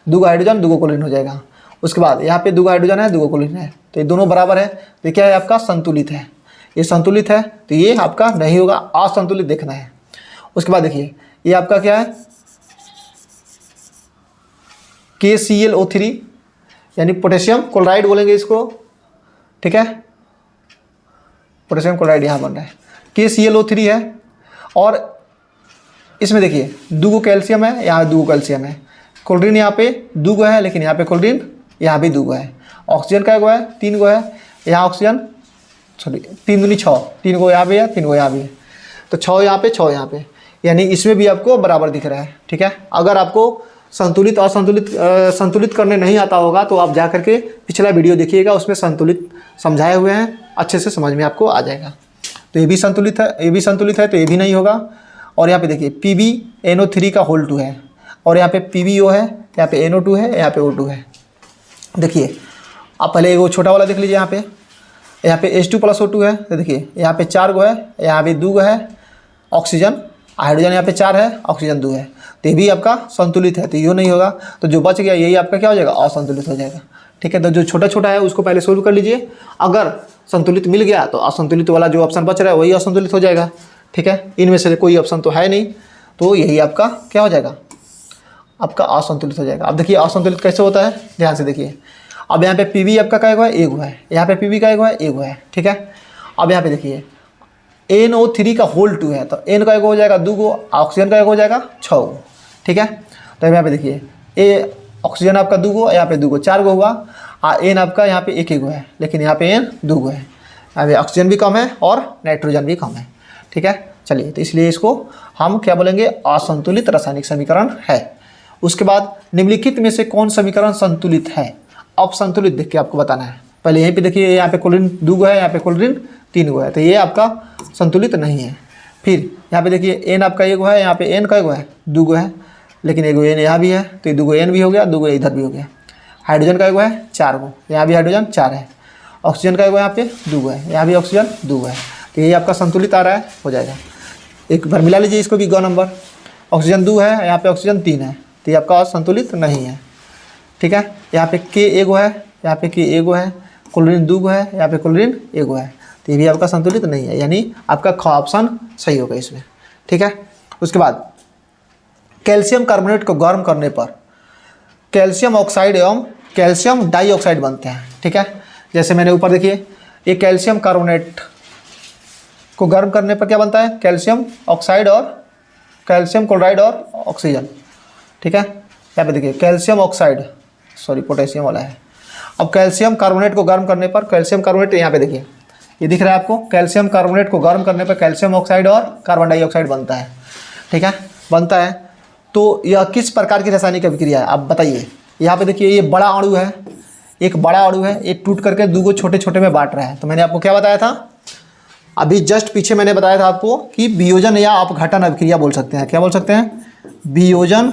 2 हाइड्रोजन 2 क्लोरीन हो जाएगा। उसके बाद यहाँ पे 2 हाइड्रोजन है 2 क्लोरीन है, तो ये दोनों बराबर है, तो क्या है आपका संतुलित है। ये संतुलित है तो ये आपका नहीं होगा, असंतुलित देखना है। उसके बाद देखिए ये आपका क्या है, KClO3, यानी पोटेशियम क्लोराइड बोलेंगे इसको, ठीक है। पोटेशियम क्लोराइड यहाँ बन रहा है, KClO3 है। और इसमें देखिए 2 कैल्शियम है, यहाँ 2 कैल्शियम है, क्लोरीन यहाँ पे 2 है, लेकिन यहाँ पे क्लोरीन यहाँ भी 2 है। ऑक्सीजन का 1 है, 3 है, यहाँ ऑक्सीजन सॉरी 3 दूनी 6, 3 यहाँ पे है, 3 यहाँ भी है, तो 6 यहाँ पे 6 यहाँ पे, यानी इसमें भी आपको बराबर दिख रहा है, ठीक है। अगर आपको संतुलित संतुलित करने नहीं आता होगा तो आप जा करके पिछला वीडियो देखिएगा, उसमें संतुलित समझाए हुए हैं, अच्छे से समझ में आपको आ जाएगा। तो ये भी संतुलित है, ये भी संतुलित है, तो ये भी नहीं होगा। और यहाँ पे देखिए PbNO3 का होल 2 है, और यहाँ पे PbO है, यहाँ पे NO2 है, यहाँ पे O2 है। देखिए आप पहले वो छोटा वाला देख लीजिए, यहाँ पे H2+O2 है, तो देखिए यहाँ पे 4 गो है, यहाँ पे 2 है ऑक्सीजन, हाइड्रोजन यहाँ पे 4 है, ऑक्सीजन 2 है, तो ये भी आपका संतुलित है, तो ये नहीं होगा। तो जो बच गया यही आपका क्या हो जाएगा, असंतुलित हो जाएगा, ठीक है। तो जो छोटा छोटा है उसको पहले सोल्व कर लीजिए, अगर संतुलित मिल गया तो असंतुलित वाला जो ऑप्शन बच रहा है वही असंतुलित हो जाएगा, ठीक है। इनमें से कोई ऑप्शन तो है नहीं, तो यही आपका क्या हो जाएगा, आपका असंतुलित हो जाएगा। अब देखिए असंतुलित कैसे होता है, ध्यान से देखिए। अब यहाँ पे Pb आपका क्या है, 1 है, यहाँ पे Pb का 1 है, ठीक है। अब यहाँ पे देखिए NO3 का होल 2 है, तो N का 1 हो जाएगा 2 गो, ऑक्सीजन का 1 हो जाएगा 6 गो, ठीक है। तो यहाँ पे देखिए ए ऑक्सीजन आपका 2 गो, यहाँ पे 2 गो 4 गो हुआ, एन आपका यहाँ पे 1 गो है, लेकिन यहाँ पे एन 2 गो है। अभी ऑक्सीजन भी कम है और नाइट्रोजन भी कम है, ठीक है। चलिए, तो इसलिए इसको हम क्या बोलेंगे, असंतुलित रासायनिक समीकरण है। उसके बाद निम्नलिखित में से कौन समीकरण संतुलित है? अब संतुलित देख के आपको बताना है। पहले यहीं पे देखिए, यहाँ पे क्लोरीन 2 गो है, यहाँ पे क्लोरीन 3 गो है, तो ये आपका संतुलित नहीं है। फिर यहाँ पे देखिए एन आपका 1 गो है, यहाँ पे एन कै गो है, 2 गो है, लेकिन 1 गो एन यहाँ भी है, तो ये 2 गो एन भी हो गया, 2 गो इधर भी हो गया। हाइड्रोजन कै गो है, 4 गो, यहाँ भी हाइड्रोजन 4 है। ऑक्सीजन कै गो यहाँ पे 2 गो है, यहाँ भी ऑक्सीजन 2 गो है, तो ये आपका संतुलित आ रहा है, हो जाएगा। एक बार मिला लीजिए इसको भी, ग नंबर ऑक्सीजन 2 है, यहाँ पे ऑक्सीजन 3 है, तो ये आपका संतुलित नहीं है, ठीक है। यहाँ पे के 1 गो है, यहाँ पे के 1 गो है, क्लोरीन 2 गो है, यहाँ पे क्लोरीन 1 गो है, तो ये भी आपका संतुलित नहीं है, यानी आपका ख ऑप्शन सही होगा इसमें, ठीक है। उसके बाद कैल्शियम कार्बोनेट को गर्म करने पर कैल्शियम ऑक्साइड एवं कैल्शियम डाइऑक्साइड बनते हैं, ठीक है। जैसे मैंने ऊपर देखिए, ये कैल्शियम कार्बोनेट को गर्म करने पर क्या बनता है, कैल्शियम ऑक्साइड और कैल्शियम क्लोराइड और ऑक्सीजन, ठीक है। यहाँ पे देखिए कैल्शियम ऑक्साइड, सॉरी पोटेशियम वाला है। अब कैल्शियम कार्बोनेट को गर्म करने पर कैल्शियम कार्बोनेट, यहाँ पे देखिए ये दिख रहा है आपको, कैल्शियम कार्बोनेट को गर्म करने पर कैल्शियम ऑक्साइड और कार्बन डाइऑक्साइड बनता है, ठीक है, बनता है। तो यह किस प्रकार की रासायनिक अभिक्रिया है, आप बताइए। यहाँ पे देखिए ये बड़ा अणु है, एक बड़ा अणु है, ये टूट करके 2 गो छोटे छोटे में बांट रहा है। तो मैंने आपको क्या बताया था, अभी जस्ट पीछे मैंने बताया था आपको कि वियोजन या अपघटन अभिक्रिया बोल सकते हैं। क्या बोल सकते हैं, वियोजन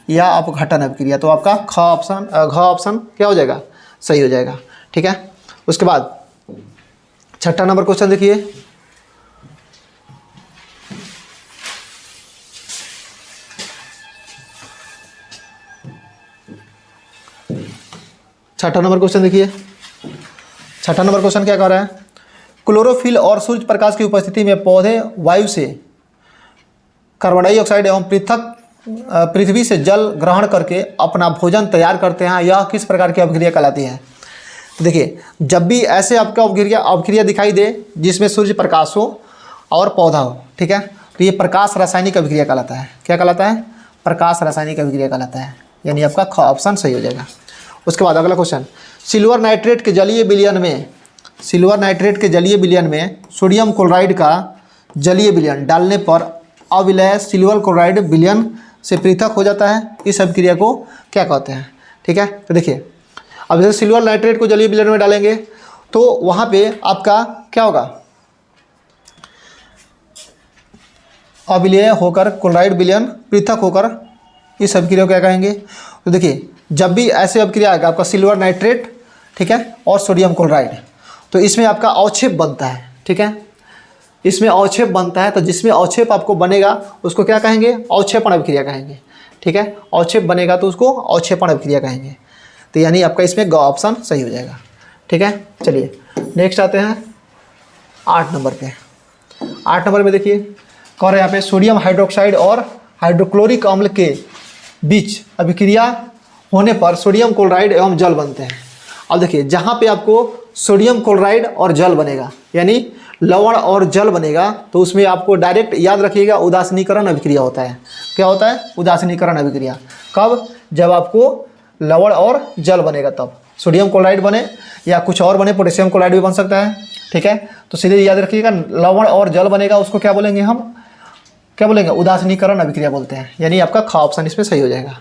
या अपघटन अभिक्रिया। तो आपका घ ऑप्शन क्या हो जाएगा, सही हो जाएगा, ठीक है। उसके बाद 6ठा नंबर क्वेश्चन देखिए, छठा नंबर क्वेश्चन देखिए। 6ठा नंबर क्वेश्चन क्या कह रहा है, क्लोरोफिल और सूर्य प्रकाश की उपस्थिति में पौधे वायु से कार्बन डाइऑक्साइड एवं पृथ्वी से जल ग्रहण करके अपना भोजन तैयार करते हैं, यह किस प्रकार की अभिक्रिया कहलाती है। तो देखिए, जब भी ऐसे आपका अभिक्रिया दिखाई दे जिसमें सूर्य प्रकाश हो और पौधा हो, ठीक है, तो ये प्रकाश रासायनिक अभिक्रिया कहलाता है। क्या कहलाता है, प्रकाश रासायनिक अभिक्रिया कहलाता है, यानी आपका ख ऑप्शन सही हो जाएगा। उसके बाद अगला क्वेश्चन, सिल्वर नाइट्रेट के जलीय विलयन में सोडियम क्लोराइड का जलीय विलयन डालने पर अविलय सिल्वर क्लोराइड विलयन से पृथक हो जाता है, इस अभिक्रिया को क्या कहते हैं, ठीक है। तो देखिए, अब जैसे सिल्वर नाइट्रेट को जलीय विलयन में डालेंगे तो वहाँ पे आपका क्या होगा, अविलय होकर क्लोराइड विलयन पृथक होकर इस अभिक्रिया को क्या कहेंगे। तो देखिए, जब भी ऐसे अभिक्रिया आएगा आपका सिल्वर नाइट्रेट, ठीक है, और सोडियम क्लोराइड, तो इसमें आपका अवक्षेप बनता है, ठीक है, इसमें अवक्षेप बनता है। तो जिसमें अवक्षेप आपको बनेगा उसको क्या कहेंगे, अवक्षेपण अभिक्रिया कहेंगे, ठीक है। अवक्षेप बनेगा तो उसको अवक्षेपण अभिक्रिया कहेंगे। तो यानी आपका इसमें ग ऑप्शन सही हो जाएगा, ठीक है। चलिए नेक्स्ट आते हैं 8 नंबर पे। 8 नंबर में देखिए, कह रहे हैं यहाँ पे सोडियम हाइड्रोक्साइड और हाइड्रोक्लोरिक अम्ल के बीच अभिक्रिया होने पर सोडियम क्लोराइड एवं जल बनते हैं। अब देखिए, जहाँ पे आपको सोडियम क्लोराइड और जल बनेगा, यानी लवण और जल बनेगा, तो उसमें आपको डायरेक्ट याद रखिएगा उदासीनीकरण अभिक्रिया होता है। क्या होता है, उदासीनीकरण अभिक्रिया। कब, जब आपको लवण और जल बनेगा तब सोडियम क्लोराइड बने या कुछ और बने, पोटेशियम क्लोराइड भी बन सकता है, ठीक है। तो सीधे याद रखिएगा, लवण और जल बनेगा उसको क्या बोलेंगे हम, क्या बोलेंगे, उदासीनीकरण अभिक्रिया बोलते हैं, यानी आपका ख ऑप्शन इसमें सही हो जाएगा।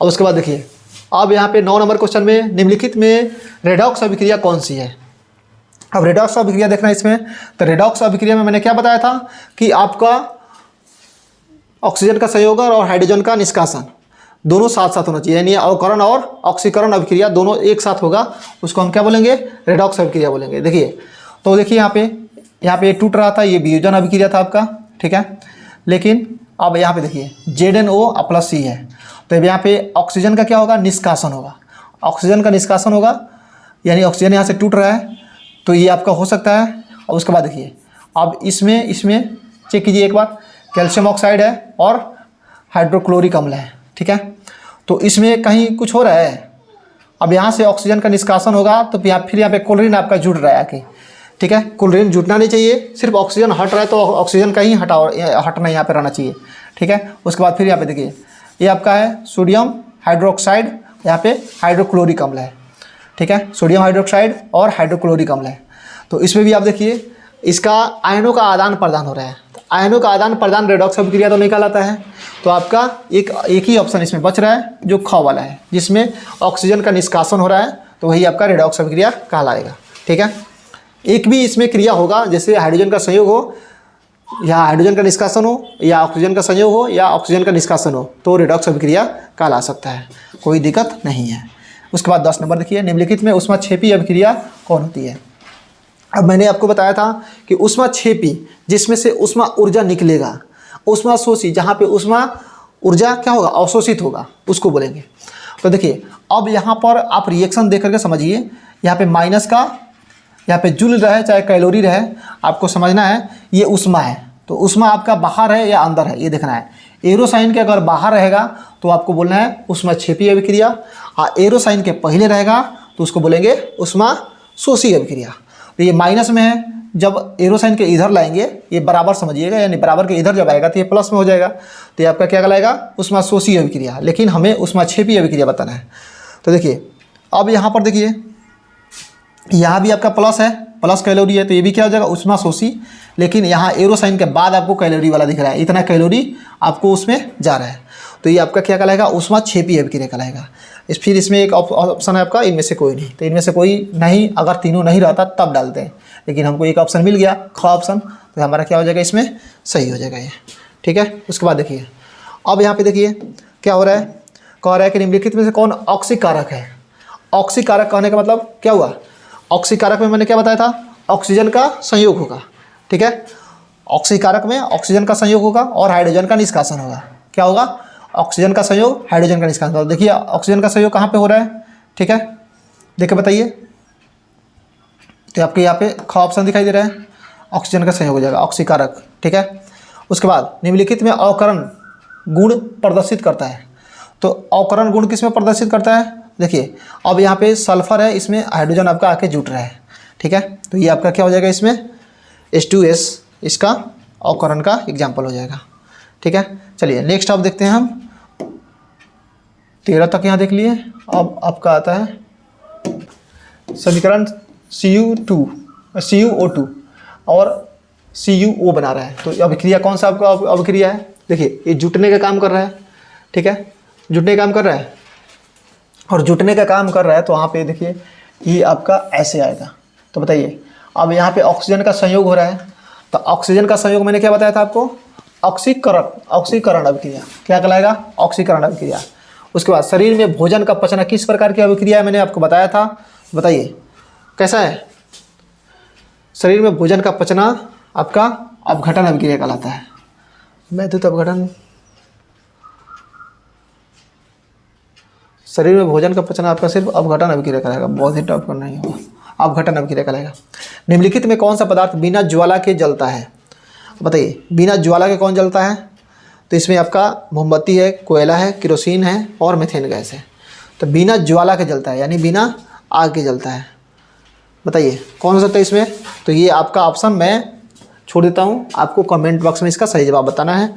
और उसके बाद देखिए, अब यहाँ पे 9 नंबर क्वेश्चन में निम्नलिखित में रेडॉक्स अभिक्रिया कौन सी है। अब रेडॉक्स अभिक्रिया देखना इसमें, तो रेडॉक्स अभिक्रिया में मैंने क्या बताया था कि आपका ऑक्सीजन का संयोजन और हाइड्रोजन का निष्कासन दोनों साथ साथ होना चाहिए, यानी अवकरण और ऑक्सीकरण अभिक्रिया दोनों एक साथ होगा, उसको हम क्या बोलेंगे, रेडॉक्स अभिक्रिया बोलेंगे। देखिए, तो देखिए यहाँ पे टूट रहा था, ये वियोजन अभिक्रिया था आपका, ठीक है। लेकिन अब यहाँ पे देखिए ZnO+C है, तो यहाँ पे ऑक्सीजन का क्या होगा, निष्कासन होगा, ऑक्सीजन का निष्कासन होगा, यानी ऑक्सीजन यहाँ से टूट रहा है, तो ये आपका हो सकता है। और उसके बाद देखिए, अब इसमें चेक कीजिए एक बार, कैल्शियम ऑक्साइड है और हाइड्रोक्लोरिक अम्ल है, ठीक है। तो इसमें कहीं कुछ हो रहा है, अब यहाँ से ऑक्सीजन का निष्कासन होगा तो फिर यहाँ पे क्लोरीन आपका जुड़ रहा है आके, ठीक है। क्लोरीन जुटना नहीं चाहिए, सिर्फ ऑक्सीजन हट रहा है तो ऑक्सीजन का ही हटना यहाँ पे रहना चाहिए, ठीक है। उसके बाद फिर यहाँ पे देखिए, ये आपका है सोडियम हाइड्रोक्साइड, यहाँ पे हाइड्रोक्लोरिक अम्ल है, ठीक है, सोडियम हाइड्रोक्साइड और हाइड्रोक्लोरिक अम्ल है। तो इसमें भी आप देखिए इसका आयनों का आदान प्रदान हो रहा है। तो आयनों का आदान प्रदान रेडॉक्स अभिक्रिया तो नहीं कहलाता है। तो आपका एक ही ऑप्शन इसमें बच रहा है जो ख वाला है, जिसमें ऑक्सीजन का निष्कासन हो रहा है, तो वही आपका रेडॉक्स अभिक्रिया कहलाएगा, ठीक है। एक भी इसमें क्रिया होगा, जैसे हाइड्रोजन का संयोग हो या हाइड्रोजन का निष्कासन हो या ऑक्सीजन का संयोग हो या ऑक्सीजन का निष्कासन हो, तो रेडॉक्स अभिक्रिया कहला सकता है, कोई दिक्कत नहीं है। उसके बाद 10 नंबर देखिए, निम्नलिखित में ऊष्माक्षेपी अभिक्रिया कौन होती है। अब मैंने आपको बताया था कि ऊष्माक्षेपी जिसमें से ऊष्मा ऊर्जा निकलेगा, ऊष्माशोषी जहाँ पे ऊष्मा ऊर्जा क्या होगा, अवशोषित होगा, उसको बोलेंगे। तो देखिए अब यहाँ पर आप रिएक्शन देख करके समझिए, यहाँ पे माइनस का, यहाँ पे जूल रहे चाहे कैलोरी रहे, आपको समझना है ये ऊष्मा है। तो ऊष्मा आपका बाहर है या अंदर है, ये देखना है। एरो साइन के अगर बाहर रहेगा तो आपको बोलना है ऊष्माक्षेपी अभिक्रिया, और एरो साइन के पहले रहेगा तो उसको बोलेंगे ऊष्माशोषी अभिक्रिया। तो ये माइनस में है, जब एरो साइन के इधर लाएंगे ये बराबर समझिएगा, यानी बराबर के इधर जब आएगा तो ये प्लस में हो जाएगा, तो ये आपका क्या कहलाएगा, ऊष्माशोषी अभिक्रिया। लेकिन हमें ऊष्माक्षेपी अभिक्रिया बताना है। तो देखिए अब यहाँ पर देखिए, यहाँ भी आपका प्लस है, प्लस कैलोरी है, तो ये भी क्या हो जाएगा, ऊष्माशोषी। लेकिन यहाँ एरो साइन के बाद आपको कैलोरी वाला दिख रहा है, इतना कैलोरी आपको उसमें जा रहा है, तो ये आपका क्या कहलाएगा, ऊष्माक्षेपी अभिक्रिया कहलाएगा। फिर इसमें एक ऑप्शन है आपका इनमें से कोई नहीं, तो इनमें से कोई नहीं, अगर तीनों नहीं रहता तब डालते हैं, लेकिन हमको एक ऑप्शन मिल गया ख ऑप्शन, तो हमारा क्या हो जाएगा, इसमें सही हो जाएगा ये, ठीक है। उसके बाद देखिए अब यहाँ पे देखिए क्या हो रहा है, कह रहा है कि निम्नलिखित में से कौन ऑक्सीकारक है। ऑक्सीकारक कहने का मतलब क्या हुआ, ऑक्सीकारक में मैंने क्या बताया था, ऑक्सीजन का संयोग होगा, ठीक है। ऑक्सीकारक में ऑक्सीजन का संयोग होगा और हाइड्रोजन का निष्कासन होगा। क्या होगा, ऑक्सीजन का संयोग हाइड्रोजन का निष्कासन होगा। देखिए ऑक्सीजन का संयोग कहाँ पे हो रहा है, ठीक है, देख के बताइए। तो आपके यहाँ पे ख ऑप्शन दिखाई दे रहा है, ऑक्सीजन का संयोग हो जाएगा ऑक्सीकारक, ठीक है। उसके बाद निम्नलिखित में अवकरण गुण प्रदर्शित करता है। तो अवकरण गुण किस में प्रदर्शित करता है, देखिए अब यहाँ पे सल्फर है, इसमें हाइड्रोजन आपका आके जुट रहा है, ठीक है। तो ये आपका क्या हो जाएगा, इसमें H2S इसका अवकरण का एग्जाम्पल हो जाएगा, ठीक है। चलिए नेक्स्ट आप देखते हैं हम, 13 तक यहाँ देख लिए। अब आपका आता है समीकरण CuO2 और CuO बना रहा है। तो अभिक्रिया कौन सा आपका अभिक्रिया है, देखिए ये जुटने का काम कर रहा है, ठीक है, जुटने का काम कर रहा है। और जुटने का काम कर रहा है तो वहाँ पे देखिए ये आपका ऐसे आएगा। तो बताइए अब यहाँ पे ऑक्सीजन का संयोग हो रहा है, तो ऑक्सीजन का संयोग मैंने क्या बताया था आपको, ऑक्सीकरण अभिक्रिया, क्या कहलाएगा, ऑक्सीकरण अभिक्रिया। उसके बाद शरीर में भोजन का पचना किस प्रकार की अभिक्रिया है, मैंने आपको बताया था, बताइए कैसा है। शरीर में भोजन का पचना आपका अपघटन अभिक्रिया कहलाता है। वैद्युत अपघटन, शरीर में भोजन का पचना आपका सिर्फ अपघटन अभिक्रिया कहलाएगा, बहुत ही टफ करना ही होगा, अपघटन अभिक्रिया कहलाएगा। निम्नलिखित में कौन सा पदार्थ बिना ज्वाला के जलता है, बताइए बिना ज्वाला के कौन जलता है। तो इसमें आपका मोमबत्ती है, कोयला है, केरोसिन है और मीथेन गैस है। तो बिना ज्वाला के जलता है, यानी बिना आग के जलता है, बताइए कौन हो सकता है इसमें। तो ये आपका ऑप्शन मैं छोड़ देता हूँ, आपको कमेंट बॉक्स में इसका सही जवाब बताना है।